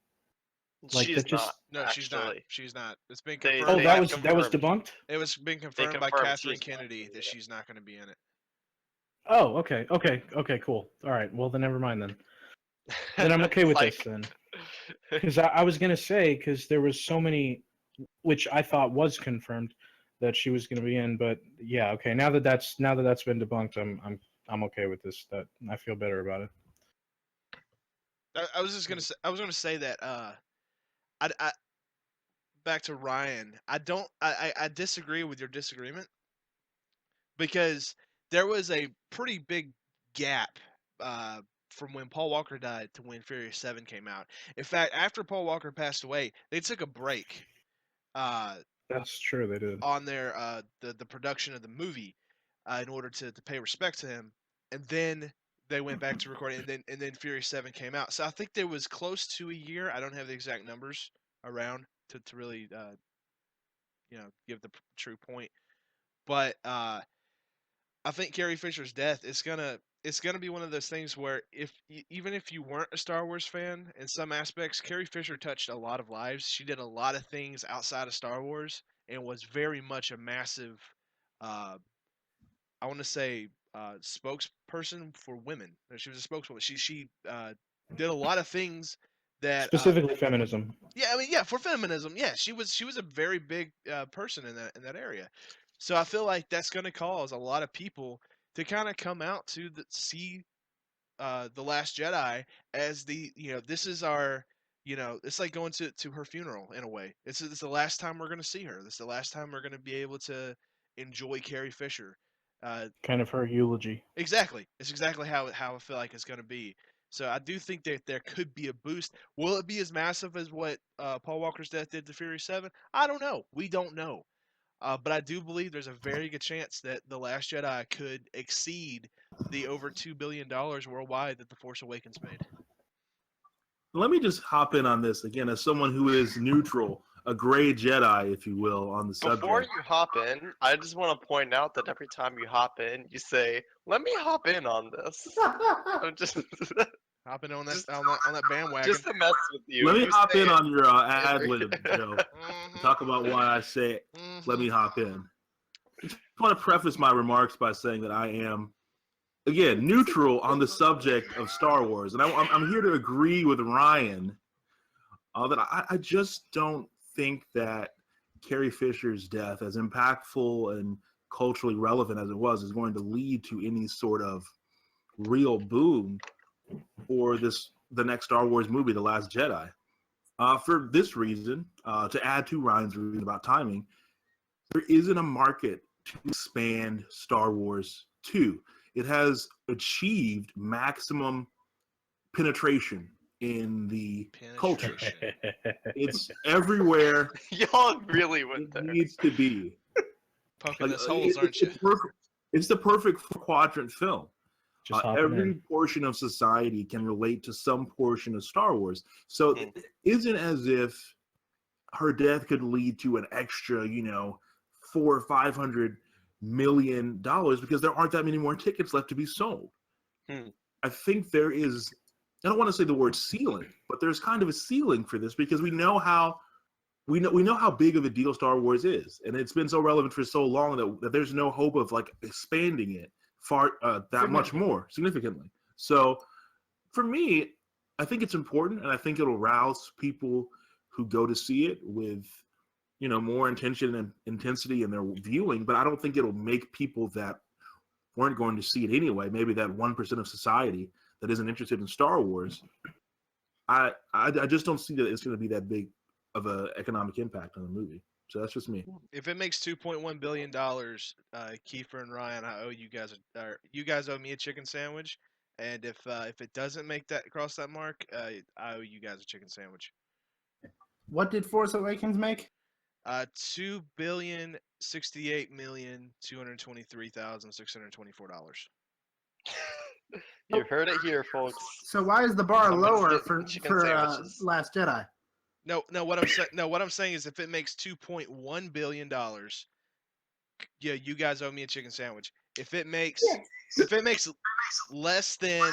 Like, She's that just- not. No, she's not. Actually. She's not. It's been They- confirmed. Oh, they that was confirmed. debunked. It was been confirmed by confirmed Catherine she's not Kennedy gonna be that in it. she's not going to be in it. Oh, okay, cool. All right, well then never mind then. Then I'm okay with Like- this then. Because I was gonna say, because there was so many, which I thought was confirmed that she was gonna be in, but yeah, okay. Now that that's been debunked, I'm okay with this. That I feel better about it. I was just gonna say. I was gonna say that. I back to Ryan. I disagree with your disagreement because there was a pretty big gap from when Paul Walker died to when Furious 7 came out. In fact, after Paul Walker passed away, they took a break That's true. They did. on their the production of the movie in order to pay respect to him, and then they went back to recording, and then Furious 7 came out. So I think there was close to a year. I don't have the exact numbers around to really give the true point, but I think Carrie Fisher's death is gonna be one of those things where even if you weren't a Star Wars fan in some aspects, Carrie Fisher touched a lot of lives. She did a lot of things outside of Star Wars and was very much a massive, I want to say, spokesperson for women. She was a spokeswoman. She did a lot of things that Specifically feminism. yeah, I mean, yeah, for feminism, yeah, she was a very big person in that area. So I feel like that's going to cause a lot of people to kind of come out to see the Last Jedi as this is our it's like going to her funeral in a way. It's the last time we're going to see her. This is the last time we're going to be able to enjoy Carrie Fisher. Kind of her eulogy. Exactly. It's exactly how I feel like it's going to be. So I do think that there could be a boost. Will it be as massive as what Paul Walker's death did to Fury 7? I don't know. We don't know. But I do believe there's a very good chance that The Last Jedi could exceed the over $2 billion worldwide that The Force Awakens made. Let me just hop in on this again as someone who is neutral, a gray Jedi, if you will, on the subject. Before you hop in, I just want to point out that every time you hop in, you say, "Let me hop in on this." I'm just Hopping on that Just- on that bandwagon. just to mess with you. Let me You hop say in it on your ad every- lib, Joe. Mhm, Talk about why I say, mhm. let me hop in. I just want to preface my remarks by saying that I am, again, neutral on the subject of Star Wars. And I'm here to agree with Ryan that I just don't think that Carrie Fisher's death, as impactful and culturally relevant as it was, is going to lead to any sort of real boom for the next Star Wars movie, The Last Jedi. For this reason, to add to Ryan's reason about timing, there isn't a market to expand Star Wars to. It has achieved maximum penetration in the culture. Penetration. It's everywhere Y'all really went it there. needs to be. Poking Like, us holes, aren't you? it's the perfect quadrant film. Just hopping Every in. portion of society can relate to some portion of Star Wars. So Hmm. it isn't as if her death could lead to an extra, $400 or $500 million because there aren't that many more tickets left to be sold. Hmm. I think there is, I don't want to say the word ceiling, but there's kind of a ceiling for this because we know how big of a deal Star Wars is, and it's been so relevant for so long that there's no hope of like expanding it far that much more significantly. So for me, I think it's important, and I think it'll rouse people who go to see it with more intention and intensity in their viewing. But I don't think it'll make people that weren't going to see it anyway, maybe that 1% of society that isn't interested in Star Wars. I just don't see that it's going to be that big of an economic impact on the movie. So that's just me. If it makes $2.1 billion, Kiefer and Ryan, I owe you guys you guys owe me a chicken sandwich. And if it doesn't make that cross that mark, I owe you guys a chicken sandwich. What did Force Awakens make? $2,068,223,624. You heard it here, folks. So why is the bar Someone's lower getting for chicken sandwiches. Last Jedi? No, what I'm saying is if it makes $2.1 billion, yeah, you guys owe me a chicken sandwich. If it makes less than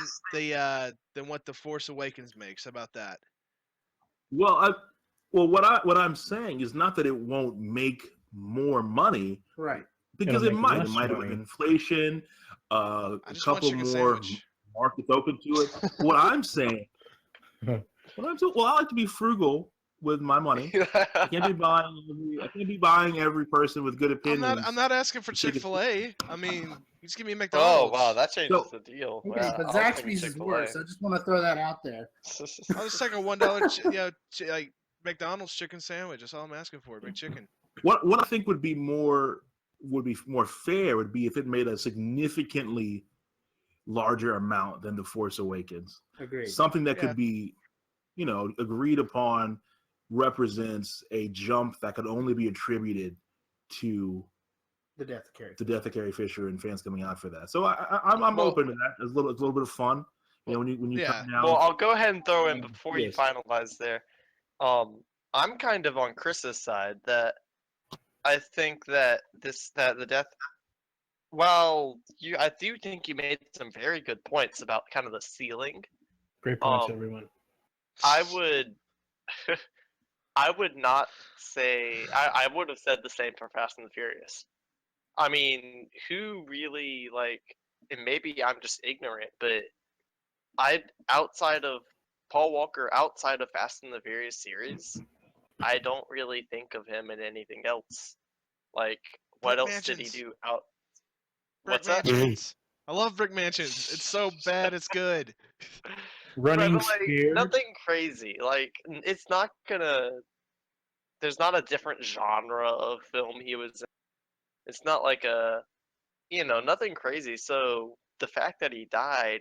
what The Force Awakens makes, how about that? Well, Well, what I'm saying is not that it won't make more money, Right. because It'll it make might. less It might have money. inflation, I a just want couple chicken more sandwich. markets open to it. What I'm saying, well, I like to be frugal with my money. I can't be buying every person with good opinions. I'm not asking for chicken. Chick-fil-A. I mean, just give me Oh McDonald's. wow, that changes So- the deal. Okay, Yeah, but I was thinking Zaxby's is Chick-fil-A. worse. I just want to throw that out there. I'll just take a $1, like McDonald's chicken sandwich. That's all I'm asking for. Big chicken. What I think would be more fair would be if it made a significantly larger amount than The Force Awakens. Agreed. Something that Yeah. could be, agreed upon, represents a jump that could only be attributed to The death of Carrie. the death of Carrie Fisher and fans coming out for that. So I'm Well- open to that. It's a little bit of fun. When you Yeah. come down. Well, I'll go ahead and throw in before you Yes. finalize there. I'm kind of on Chris's side that I think that the death. Well, I do think you made some very good points about kind of the ceiling. Great points, Um, everyone. I would, I would not say. I would have said the same for Fast and the Furious. I mean, who really like? And maybe I'm just ignorant, but outside of Paul Walker, outside of Fast and the Furious series, I don't really think of him in anything else. Like, what Brick else did he Mansions. do out? Brick What's that? Mansions. I love Brick Mansions. It's so bad, it's good. Running But, like, Scared. nothing crazy. Like, it's not gonna. There's not a different genre of film he was in. It's not like nothing crazy. So the fact that he died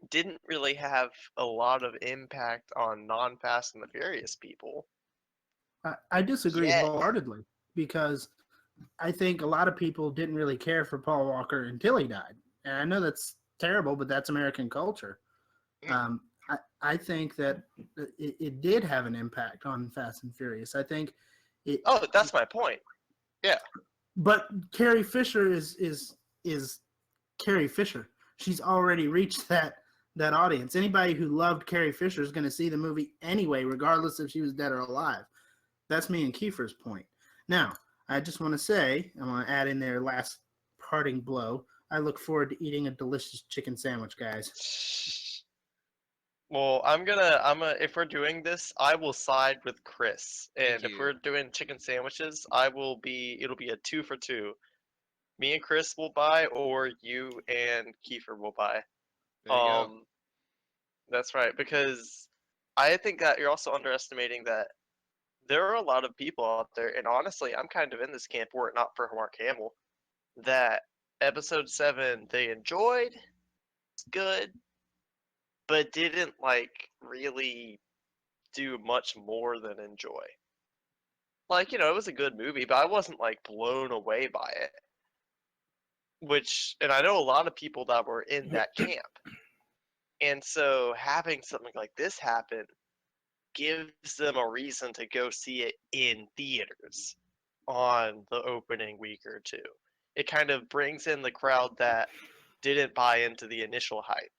didn't really have a lot of impact on non-Fast and the Furious people. I disagree Yet. wholeheartedly because I think a lot of people didn't really care for Paul Walker until he died. And I know that's terrible, but that's American culture. I think that it did have an impact on Fast and Furious. I think it. Oh, that's my point. But Carrie Fisher is Carrie Fisher. She's already reached that audience. Anybody who loved Carrie Fisher is going to see the movie anyway, regardless if she was dead or alive. That's me and Kiefer's point. Now, I just want to say, I want to add in their last parting blow. I look forward to eating a delicious chicken sandwich, guys. Well, if we're doing this, I will side with Chris. And Thank if you. we're doing chicken sandwiches, it'll be a 2 for 2. Me and Chris will buy, or you and Kiefer will buy. There you go. That's right, because I think that you're also underestimating that there are a lot of people out there, and honestly, I'm kind of in this camp were it not for Mark Hamill, that episode 7 they enjoyed, it's good, but didn't like really do much more than enjoy. Like, it was a good movie, but I wasn't like blown away by it. And I know a lot of people that were in that camp. And so having something like this happen gives them a reason to go see it in theaters on the opening week or two. It kind of brings in the crowd that didn't buy into the initial hype.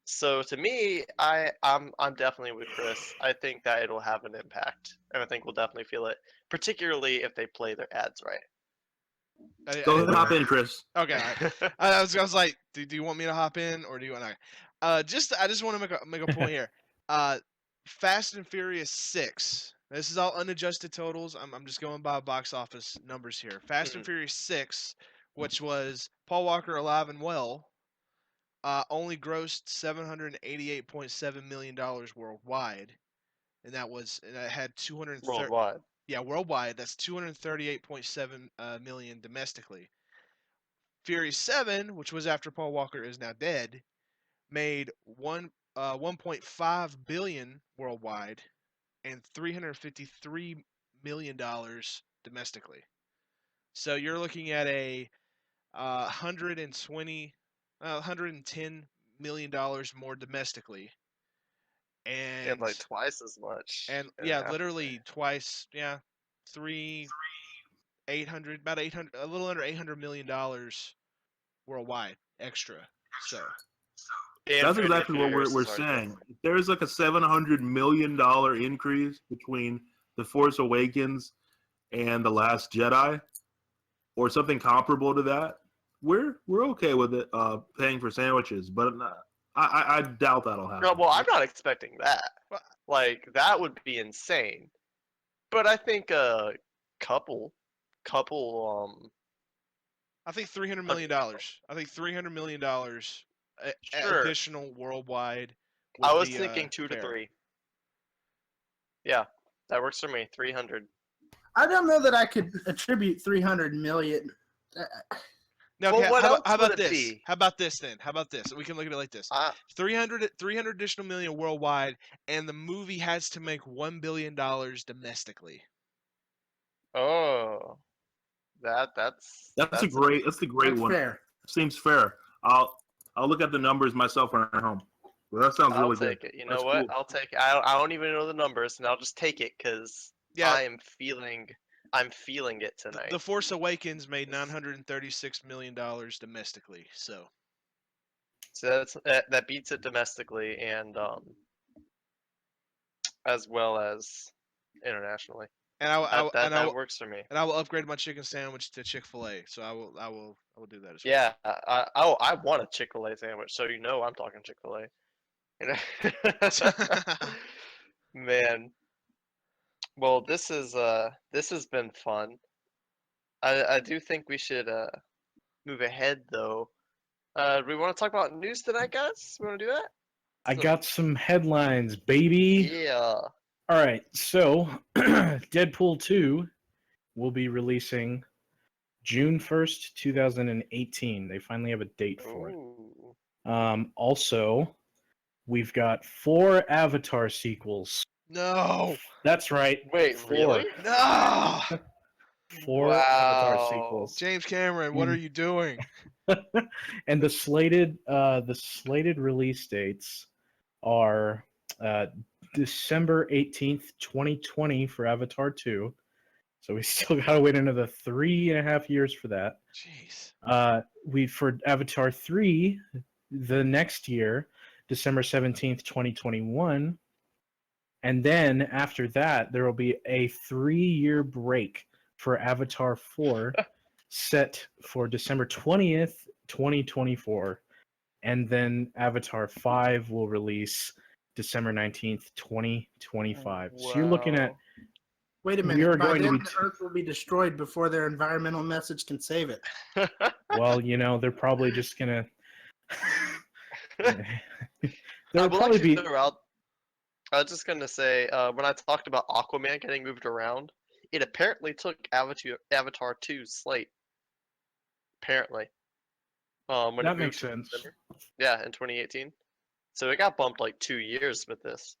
So to me, I'm definitely with Chris. I think that it'll have an impact, and I think we'll definitely feel it, particularly if they play their ads right. Go hop in, Chris. Okay. I was like, do you want me to hop in or do you want to? I just want to make a point here. Fast and Furious 6. This is all unadjusted totals. I'm just going by box office numbers here. Fast and Furious 6, which was Paul Walker alive and well, only grossed $788.7 million worldwide, and that had 230. Worldwide. Yeah, worldwide, that's 238.7 million domestically. Fury 7, which was after Paul Walker is now dead, made 1.5 billion worldwide and $353 million domestically. So you're looking at a 110 million dollars more domestically, And like twice as much. and Yeah. literally twice. Yeah, 800, about 800, a little under $800 million worldwide extra. So That's exactly what we're saying. If there's like a $700 million increase between The Force Awakens and The Last Jedi, or something comparable to that, we're okay with it paying for sandwiches. But I doubt that'll happen. No, well, I'm not expecting that. Well- Like that would be insane. But I think a couple, I think $300 million. I think $300 million Sure. additional worldwide. I would was be, thinking 2 to fair. 3. Yeah, that works for me. 300. I don't know that I could attribute 300 million. Now, Well, okay, what how, else how about would it this? be? How about this then? How about this? We can look at it like this: Uh, 300 additional million worldwide, and the movie has to make $1 billion domestically. oh, that's That's the great That's one. fair. Seems fair. I'll look at the numbers myself when I'm home. Well, that sounds I'll really take good. it. You That's know what? cool. I'll take it. I don't even know the numbers, and I'll just take it because Yeah, I'm feeling it tonight. The Force Awakens made $936 million domestically. So So that beats it domestically and as well as internationally. and That works for me. I will upgrade my chicken sandwich to Chick-fil-A. So I will do that as well. Yeah, I want a Chick-fil-A sandwich, so you know I'm talking Chick-fil-A. You know? Man. Well, this has been fun. I do think we should move ahead though. Do we want to talk about news tonight, guys? We want to do that? I got some headlines, baby. Yeah. All right, so Deadpool 2 will be releasing June 1st, 2018. They finally have a date for it. Ooh. Also, we've got 4 Avatar sequels. No, That's right. Wait, 4. really? no, 4 Avatar Wow. sequels. James Cameron, what are you doing? And the slated release dates are December 18th, 2020 for Avatar 2. So we still gotta wait another 3.5 years for that. Jeez. We for Avatar 3 the next year, December 17th, 2021. And then after that, there will be a 3-year break for Avatar 4 set for December 20th, 2024. And then Avatar 5 will release December 19th, 2025. So you're looking at. Wait a We minute. are By going to then, be the Earth will be destroyed before their environmental message can save it. Well, they're probably just gonna. I There'll will probably actually be. throw out. I was just gonna say when I talked about Aquaman getting moved around, it apparently took Avatar 2's slate. Apparently, when That it makes moved to sense. December. Yeah, in 2018. So it got bumped like 2 years with this.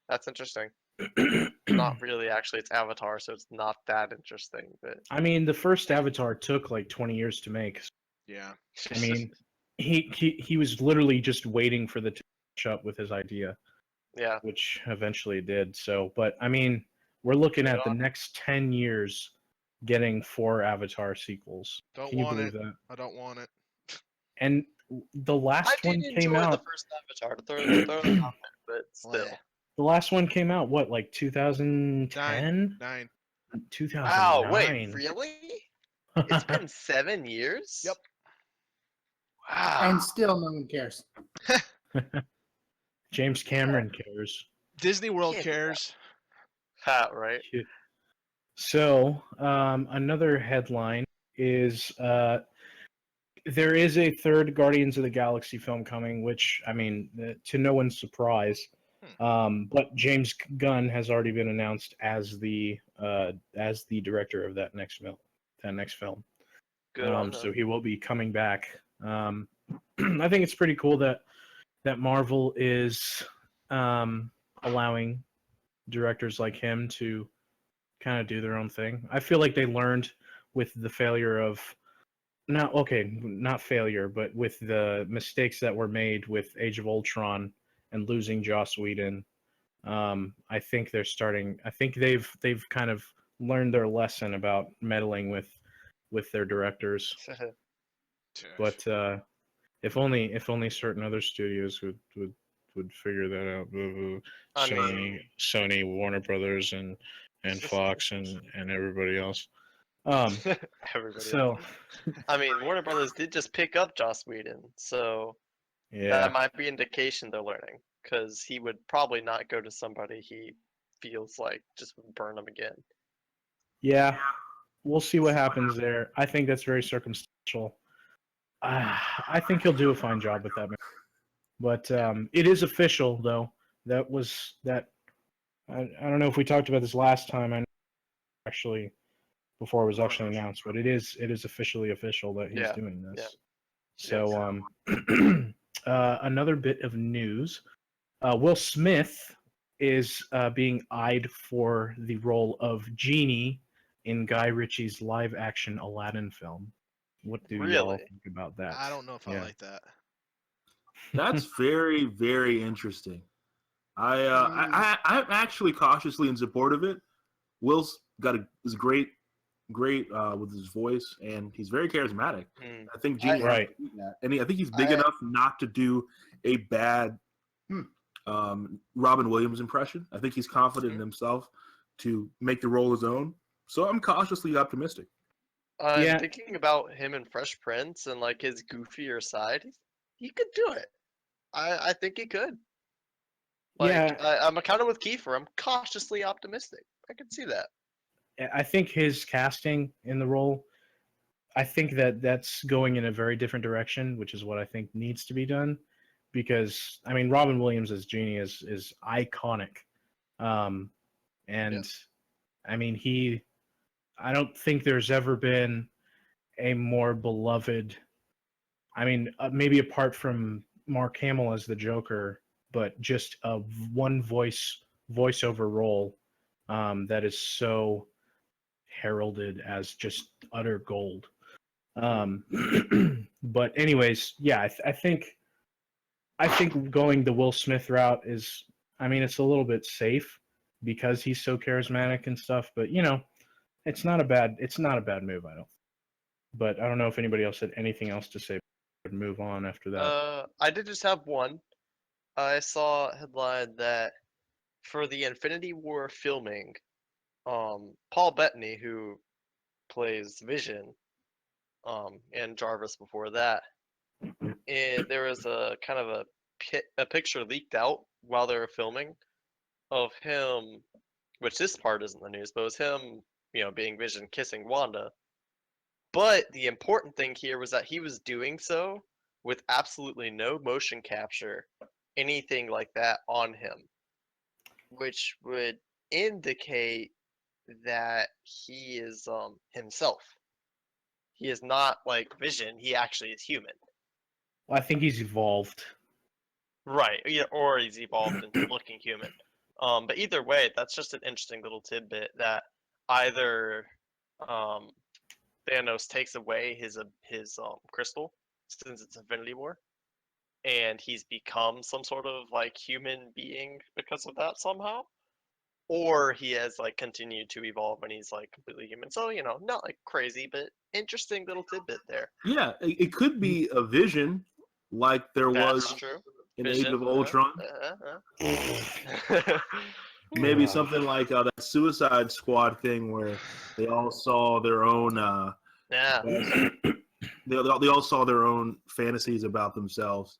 That's interesting. Not really, actually. It's Avatar, so it's not that interesting. But I mean, the first Avatar took like 20 years to make. Yeah. I mean, he was literally just waiting for the to catch up with his idea, yeah, which eventually did. So, but I mean, we're looking Good at the on. next 10 years getting 4 Avatar sequels. Don't Can you want believe it. that? I don't want it. And the I last did one came enjoy the out. first Avatar. To throw that out there, but still. Bleh. The last one came out what, like 2010, 9. 2009? Wow, wait, really? It's been 7 years. Yep. Wow. And still no one cares. James Cameron cares. Disney World Yeah. cares. Ha, right. So, another headline is there is a third Guardians of the Galaxy film coming, which, I mean, to no one's surprise. But James Gunn has already been announced as the director of that next film. Good on So him. he will be coming back. I think it's pretty cool that Marvel is allowing directors like him to kind of do their own thing. I feel like they learned with the failure of not failure, but with the mistakes that were made with Age of Ultron and losing Joss Whedon. I think they're starting. I think they've kind of learned their lesson about meddling with their directors. But If only certain other studios would figure that out. I Sony, Warner Brothers, and Fox and everybody else. Everybody So else. I mean, Warner Brothers did just pick up Joss Whedon, so yeah, that might be indication they're learning, because he would probably not go to somebody he feels like just would burn him again. yeah, we'll see what happens there. I think that's very circumstantial. I think he'll do a fine job with that, man. But it is official, though. That was that. I don't know if we talked about this last time. I know actually before it was actually announced, but it is officially official that he's Yeah, doing this. yeah. So another bit of news: Will Smith is being eyed for the role of Genie in Guy Ritchie's live-action Aladdin film. What do y'all Really? think about that? I don't know if I like that. That's very, very interesting. I'm actually cautiously in support of it. Will's is great with his voice, and he's very charismatic. Hmm. I think Genie Right. has to do that. And I think he's big enough not to do a bad Robin Williams impression. I think he's confident in himself to make the role his own. So I'm cautiously optimistic. I'm Yeah. thinking about him in Fresh Prince and like his goofier side. He could do it. I think he could. Like, Yeah, I'm kind of with Kiefer. I'm cautiously optimistic. I can see that. I think his casting in the role, I think that's going in a very different direction, which is what I think needs to be done. Because I mean, Robin Williams as Genie is iconic, and I mean I don't think there's ever been a more beloved. I mean, maybe apart from Mark Hamill as the Joker, but just a one voiceover role that is so heralded as just utter gold. But anyways, yeah, I think going the Will Smith route is, I mean, it's a little bit safe because he's so charismatic and stuff. But it's not a bad move, I don't. But I don't know if anybody else had anything else to say. Would move on after that. I did just have one. I saw a headline that for the Infinity War filming, Paul Bettany, who plays Vision, and Jarvis before that, and there was a kind of a picture leaked out while they were filming of him, which this part isn't the news, but it was him, being Vision kissing Wanda. But the important thing here was that he was doing so with absolutely no motion capture, anything like that on him, which would indicate that he is himself. He is not like Vision. He actually is human. Well, I think he's evolved. Right. Yeah, or he's evolved into looking human. But either way, that's just an interesting little tidbit that either Thanos takes away his crystal, since it's Infinity War, and he's become some sort of like human being because of that somehow, or he has like continued to evolve and he's like completely human. So not like crazy, but interesting little tidbit there. Yeah, it could be a vision like there That's was true. in Vision, Age of Ultron. Maybe something like that Suicide Squad thing where they all saw their own. Yeah. They all saw their own fantasies about themselves.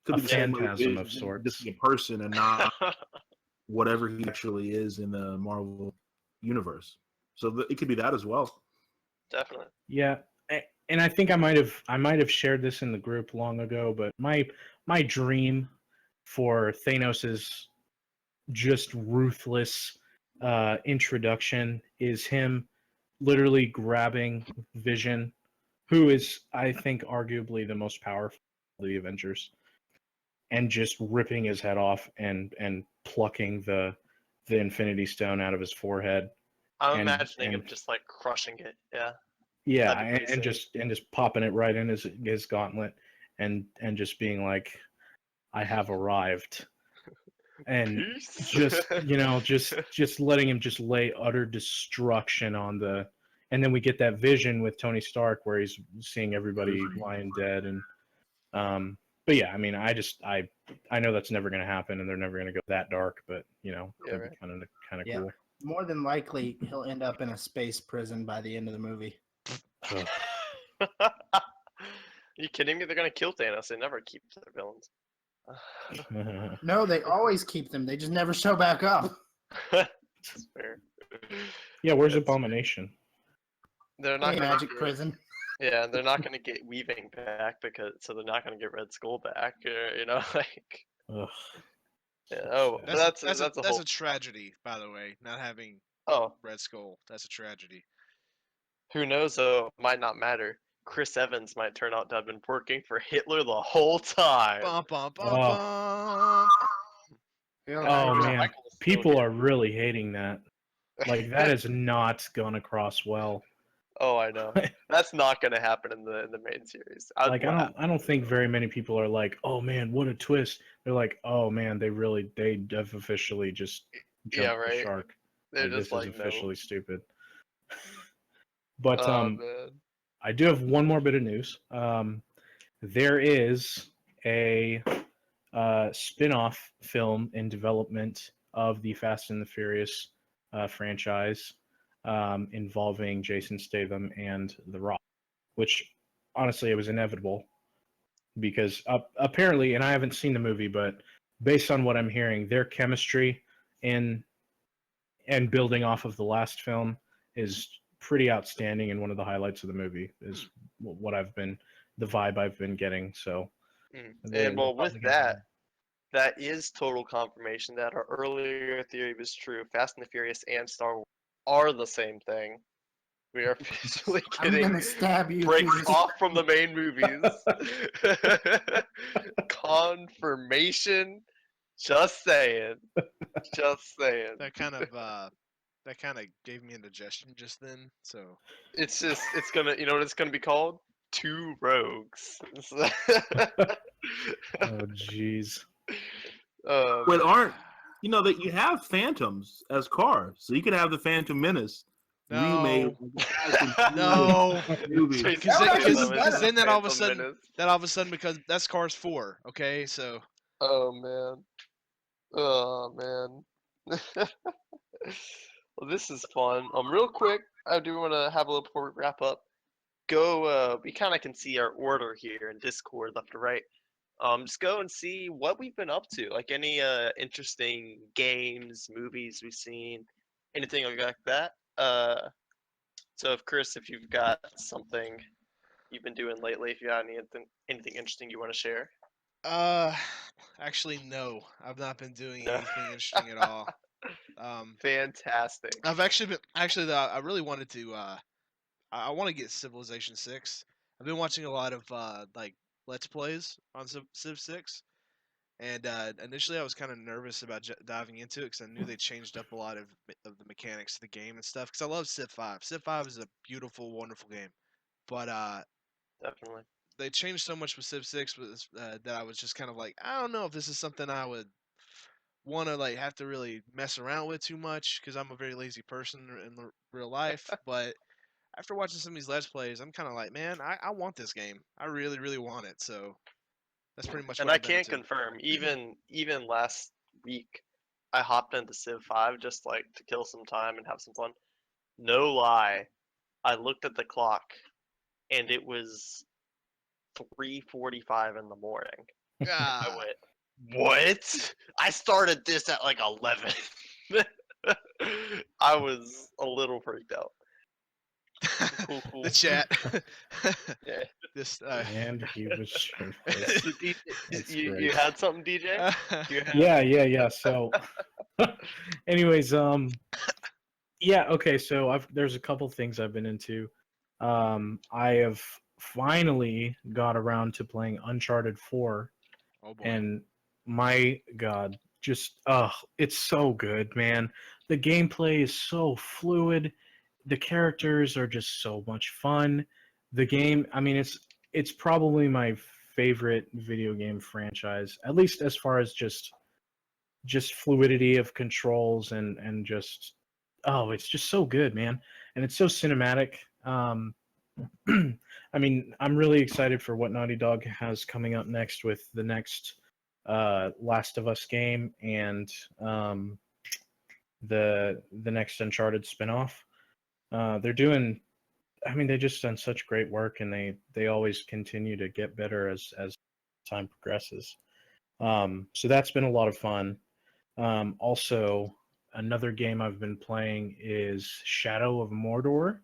A Could be the same way phantasm of Vision, sorts. just a person and not whatever he actually is in the Marvel universe. So it could be that as well. Definitely. Yeah, and I think I might have shared this in the group long ago, but my dream for Thanos's just ruthless introduction is him literally grabbing Vision, who is, I think, arguably the most powerful of the Avengers, and just ripping his head off and plucking the Infinity Stone out of his forehead. I'm imagining him just like crushing it. Yeah. Yeah, That'd be and pretty sick. just popping it right in his gauntlet, and just being like, "I have arrived," and Peace. just letting him just lay utter destruction on the, and then we get that vision with Tony Stark where he's seeing everybody lying dead, and But yeah, I mean, I know that's never going to happen, and they're never going to go that dark. But you know, Yeah, that'd be kind of Yeah. cool. More than likely, he'll end up in a space prison by the end of the movie. Ugh. Are you kidding me? They're gonna kill Thanos. They never keep their villains. No, they always keep them. They just never show back up. That's fair. Yeah, where's That's- Abomination? They're not gonna Magic get, prison. Yeah, they're not gonna get Weaving back so they're not gonna get Red Skull back. You know, like Ugh. yeah, oh, but That's that's a that's whole. a tragedy, by the way. Not having Oh, Red Skull. That's a tragedy. who knows though? It might not matter. Chris Evans might turn out to have been working for Hitler the whole time. Bum bum bum Oh. bum. Oh man, Michael is still people here. are really hating that. Like that is not gone across well. Oh, I know. That's not gonna happen in the main series. I'd Like laugh. I don't think very many people are like, oh man, what a twist. They're like, oh man, they have officially just Yeah, jumped the right. shark. They're Like, just this like is officially no. stupid. But Oh man. I do have one more bit of news. There is a spin-off film in development of the Fast and the Furious franchise involving Jason Statham and The Rock, which honestly it was inevitable because apparently, and I haven't seen the movie, but based on what I'm hearing, their chemistry and building off of the last film is pretty outstanding, and one of the highlights of the movie is what the vibe I've been getting. So, And well, with that, that is total confirmation that our earlier theory was true. Fast and the Furious and Star Wars are the same thing. We are officially I'm getting gonna stab you. breaks Jesus. off from the main movies. Confirmation. Just saying. Just saying. That kind of gave me indigestion just then. So It's gonna, you know what it's gonna be called? Two Rogues. oh jeez. But aren't that you have Phantoms as cars, so you could have the Phantom Menace remade. no, movie. Jason because Statham is then that all of a Phantom sudden Menace. because that's Cars 4. Okay, so Oh man. Oh man. Well, this is fun. Real quick, I do want to have a little before we wrap up. We kind of can see our order here in Discord, left to right. Just go and see what we've been up to. Like any interesting games, movies we've seen, anything like that. So if you've got something you've been doing lately, if you got anything interesting you want to share. actually no, I've not been doing No. anything interesting at all. Fantastic. I've actually though I really wanted to I want to get Civilization 6. I've been watching a lot of like Let's Plays on Civ 6, and initially I was kind of nervous about diving into it because I knew they changed up a lot of the mechanics of the game and stuff. Because I love Civ 5. Civ 5 is a beautiful, wonderful game, but Definitely. they changed so much with Civ 6 that I was just kind of like, I don't know if this is something I would want to like have to really mess around with too much because I'm a very lazy person in real life, but after watching some of these Let's Plays, I'm kind of like, man, I want this game. I really, really want it. So that's pretty much And what I I've been can into. confirm, even last week, I hopped into Civ 5 just like to kill some time and have some fun. No lie, I looked at the clock, and it was 3:45 in the morning. I Ah, went, what? I started this at like 11. I was a little freaked out. Cool. the chat. Yeah. This. And he was shirtless. That's You great. had something, DJ? You had- Yeah. So, anyways, yeah, okay. So there's a couple things I've been into. I have finally got around to playing Uncharted 4, Oh boy. and my God, just it's so good, man. The gameplay is so fluid. The characters are just so much fun. The game, I mean, it's probably my favorite video game franchise, at least as far as just fluidity of controls and just it's just so good, man, and it's so cinematic. I mean, I'm really excited for what Naughty Dog has coming up next with the next Last of Us game and the next Uncharted spinoff. They're doing. I mean, they just done such great work, and they always continue to get better as time progresses. So that's been a lot of fun. Also, another game I've been playing is Shadow of Mordor.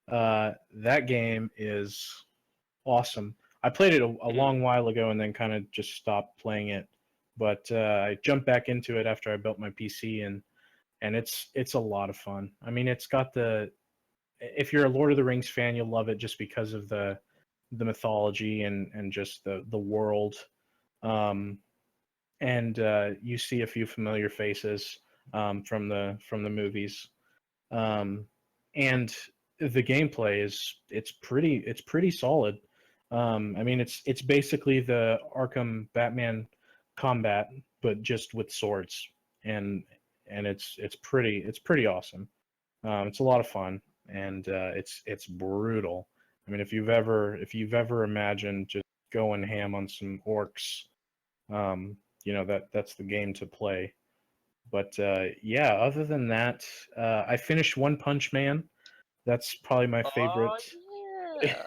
That game is awesome. I played it a long while ago and then kind of just stopped playing it. But I jumped back into it after I built my PC, and it's a lot of fun. I mean, it's got if you're a Lord of the Rings fan, you'll love it just because of the mythology and just the world. And you see a few familiar faces from the movies. And the gameplay it's pretty solid. I mean, it's basically the Arkham Batman combat, but just with swords, and it's pretty awesome. It's a lot of fun, and it's brutal. I mean, if you've ever imagined just going ham on some orcs, that's the game to play. But yeah, other than that, I finished One Punch Man. That's probably my favorite. Oh, yeah.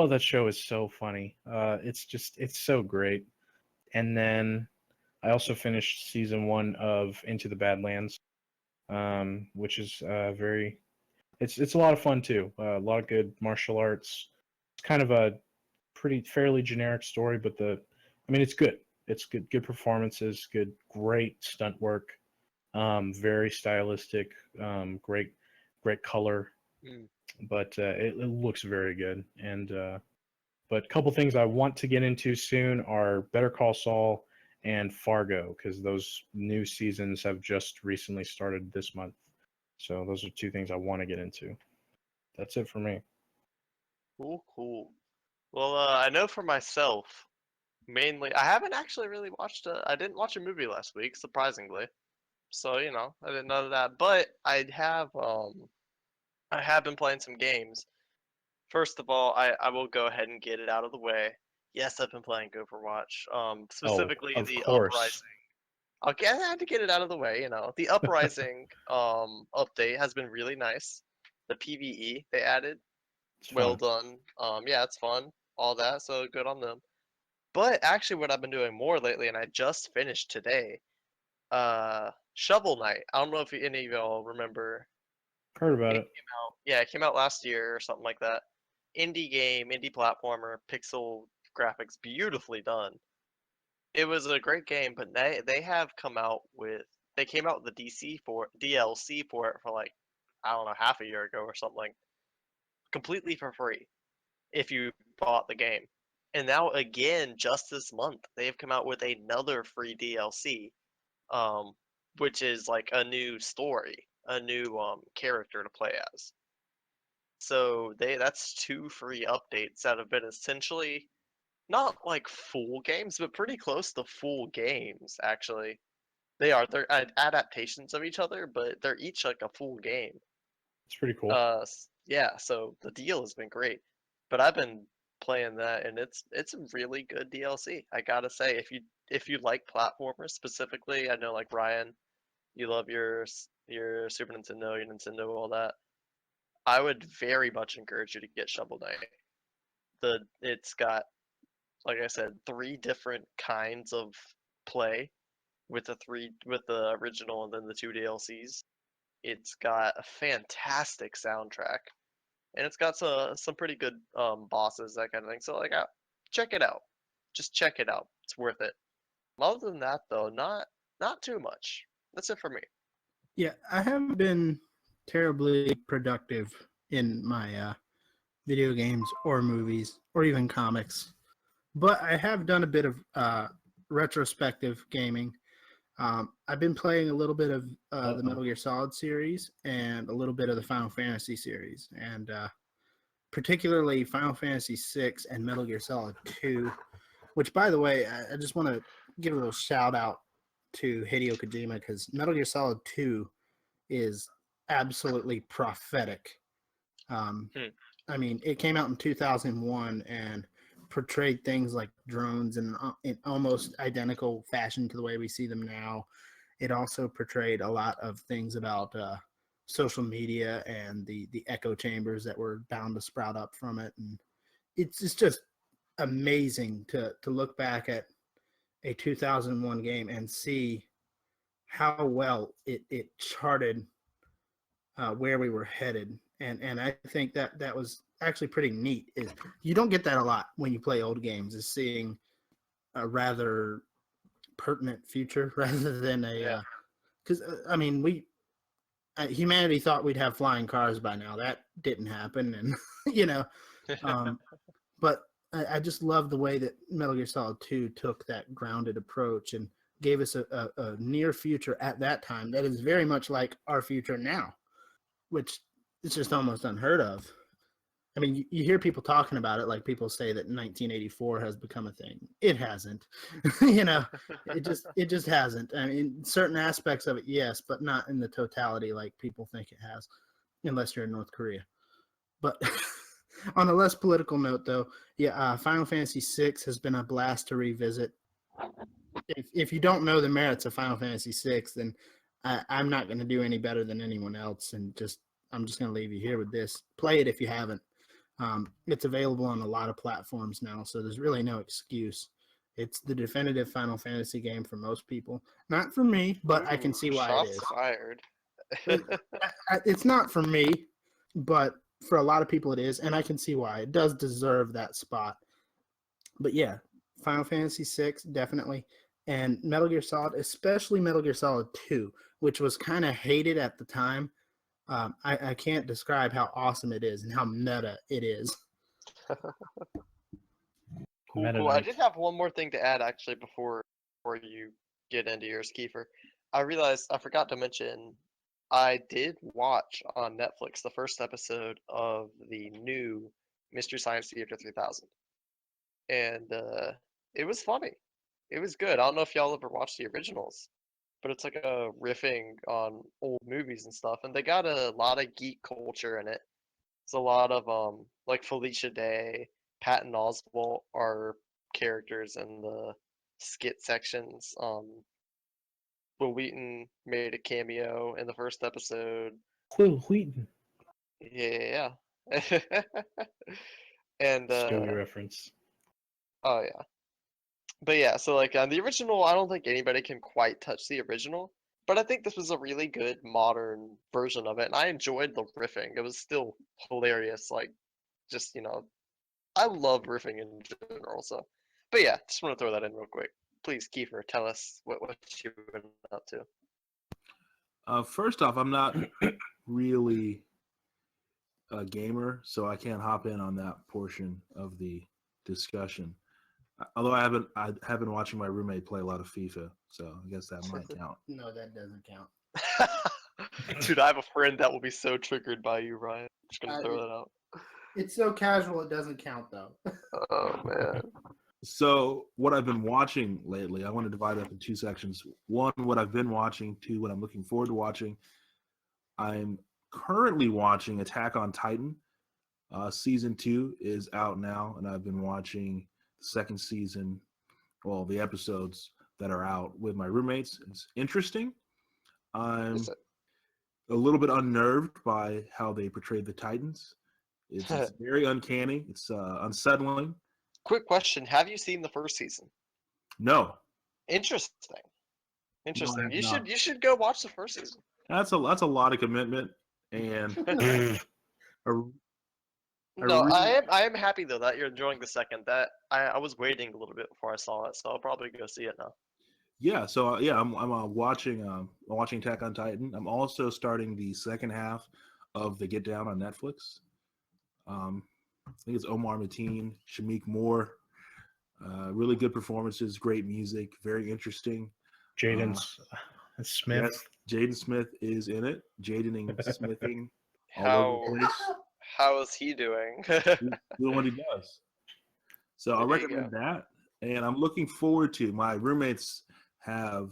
That show is so funny. It's so great. And then I also finished season 1 of Into the Badlands, which is it's a lot of fun too. A lot of good martial arts. It's kind of a fairly generic story, but it's good. It's good performances, great stunt work, very stylistic, great color, but it looks very good. And but a couple things I want to get into soon are Better Call Saul and Fargo, because those new seasons have just recently started this month. So those are 2 things I want to get into. That's it for me. Cool. Well, I know for myself, mainly, I haven't actually really watched I didn't watch a movie last week, surprisingly. So, I didn't know that. But I have been playing some games. First of all, I will go ahead and get it out of the way. Yes, I've been playing Overwatch. Specifically of the course. Uprising. I had to get it out of the way, The Uprising update has been really nice. The PvE they added, It's well fun. done. Yeah, it's fun. All that, so good on them. But actually, what I've been doing more lately, and I just finished today, Shovel Knight. I don't know if any of y'all remember. Heard about It it. came out. Yeah, it came out last year or something like that. Indie game, indie platformer, pixel graphics, beautifully done. It was a great game, but they have come out with they came out with the DLC for it for like I don't know half a year ago or something, completely for free if you bought the game. And now again, just this month, they've come out with another free DLC, um, which is like a new story, a new character to play as. So that's 2 free updates that have been essentially not like full games, but pretty close to full games actually. They're adaptations of each other, but they're each like a full game. It's pretty cool. Yeah, so the deal has been great. But I've been playing that and it's a really good DLC. I gotta say, if you like platformers specifically, I know like Ryan, you love your Super Nintendo, your Nintendo, all that. I would very much encourage you to get Shovel Knight. It's got, like I said, 3 different kinds of play with the original and then the 2 DLCs. It's got a fantastic soundtrack, and it's got some pretty good bosses, that kind of thing. So like, check it out. Just check it out. It's worth it. Other than that, though, not too much. That's it for me. Yeah, I haven't been terribly productive in my video games or movies or even comics, but I have done a bit of retrospective gaming. I've been playing a little bit of the Metal Gear Solid series and a little bit of the Final Fantasy series, and particularly Final Fantasy VI and Metal Gear Solid 2, which, by the way, I just want to give a little shout out to Hideo Kojima, because Metal Gear Solid 2 is absolutely prophetic. I mean, it came out in 2001 and portrayed things like drones in almost identical fashion to the way we see them now. It also portrayed a lot of things about social media and the echo chambers that were bound to sprout up from it. And it's just amazing to look back at a 2001 game and see how well it charted where we were headed. And I think that was actually pretty neat. Is you don't get that a lot when you play old games, is seeing a rather pertinent future rather than a because I mean humanity thought we'd have flying cars by now. That didn't happen, and you know, but I just love the way that Metal Gear Solid 2 took that grounded approach and gave us a near future at that time that is very much like our future now, which is just almost unheard of. I mean, you hear people talking about it, like people say that 1984 has become a thing. It hasn't. You know, it just hasn't. I mean, certain aspects of it, yes, but not in the totality like people think it has, unless you're in North Korea. But on a less political note, though, Final Fantasy VI has been a blast to revisit. If you don't know the merits of Final Fantasy VI, then I'm not going to do any better than anyone else, and I'm just going to leave you here with this. Play it if you haven't. It's available on a lot of platforms now, so there's really no excuse. It's the definitive Final Fantasy game for most people. Not for me, but I can see why it is. Shots fired. It's not for me, but for a lot of people it is, and I can see why. It does deserve that spot. But yeah, Final Fantasy VI, definitely. And Metal Gear Solid, especially Metal Gear Solid 2, which was kind of hated at the time. I can't describe how awesome it is and how meta it is. Cool. I did have one more thing to add, actually, before you get into yours, Kiefer. I realized I forgot to mention I did watch on Netflix the first episode of the new Mystery Science Theater 3000. And it was funny. It was good. I don't know if y'all ever watched the originals, but it's like a riffing on old movies and stuff. And they got a lot of geek culture in it. It's a lot of like Felicia Day, Patton Oswalt are characters in the skit sections. Will Wheaton made a cameo in the first episode. Will Wheaton. Yeah. And Stewie reference. oh yeah. But yeah, so like on the original, I don't think anybody can quite touch the original. But I think this was a really good modern version of it, and I enjoyed the riffing. It was still hilarious. Like, just I love riffing in general. So, but yeah, just want to throw that in real quick. Please, Kiefer, tell us what you've been up to. First off, I'm not really a gamer, so I can't hop in on that portion of the discussion. Although I have been watching my roommate play a lot of FIFA, so I guess that might count. No, that doesn't count. Dude, I have a friend that will be so triggered by you, Ryan. Just gonna throw that out. It's so casual, it doesn't count, though. Oh man. So what I've been watching lately, I want to divide it up in two sections. One, what I've been watching. Two, what I'm looking forward to watching. I'm currently watching Attack on Titan. Season 2 is out now, and I've been watching the second season, well, the episodes that are out with my roommates. It's interesting. I'm a little bit unnerved by how they portrayed the Titans. It's very uncanny. It's unsettling. Quick question: have you seen the first season? No. Interesting. No, I have you should go watch the first season. That's a lot of commitment, and I am happy though that you're enjoying the second. That I was waiting a little bit before I saw it, so I'll probably go see it now. Yeah, so I'm watching Attack on Titan. I'm also starting the second half of the Get Down on Netflix. I think it's Omar Mateen, Shamik Moore. Really good performances, great music, very interesting. Jaden Smith. Yes, Jaden Smith is in it. Jaden and Smithing. How is he doing? Doing what he does. So I recommend that. And I'm looking forward to, my roommates have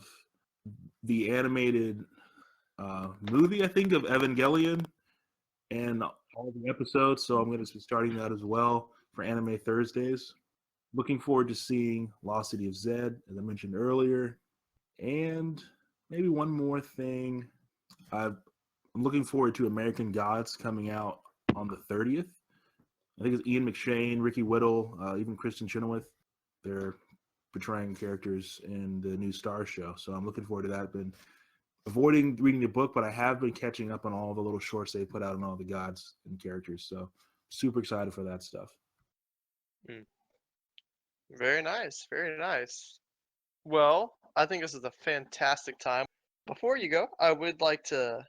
the animated movie, I think, of Evangelion. And all the episodes, so I'm going to be starting that as well for Anime Thursdays. Looking forward to seeing Lost City of Zed, as I mentioned earlier. And maybe one more thing. I'm looking forward to American Gods coming out on the 30th. I think it's Ian McShane, Ricky Whittle, even Kristen Chenoweth. They're portraying characters in the new Star show. So I'm looking forward to that. I've been avoiding reading the book, but I have been catching up on all the little shorts they put out on all the gods and characters. So super excited for that stuff. Very nice. Very nice. Well, I think this is a fantastic time. Before you go, I would like to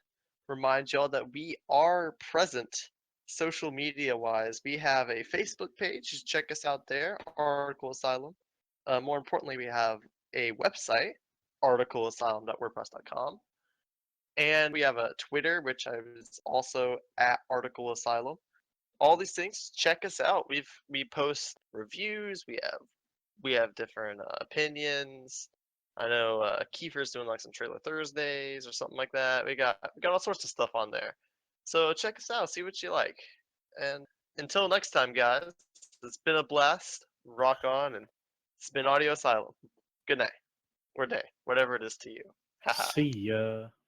remind y'all that we are present social media wise. We have a Facebook page. Just check us out there, Article Asylum. More importantly, we have a website, articleasylum.wordpress.com. And we have a Twitter, which is also at Article Asylum. All these things, check us out. We post reviews. We have different opinions. I know Kiefer's doing like some Trailer Thursdays or something like that. We got all sorts of stuff on there. So check us out, see what you like. And until next time, guys, it's been a blast. Rock on, and it's been Audio Asylum. Good night or day, whatever it is to you. Haha. See ya.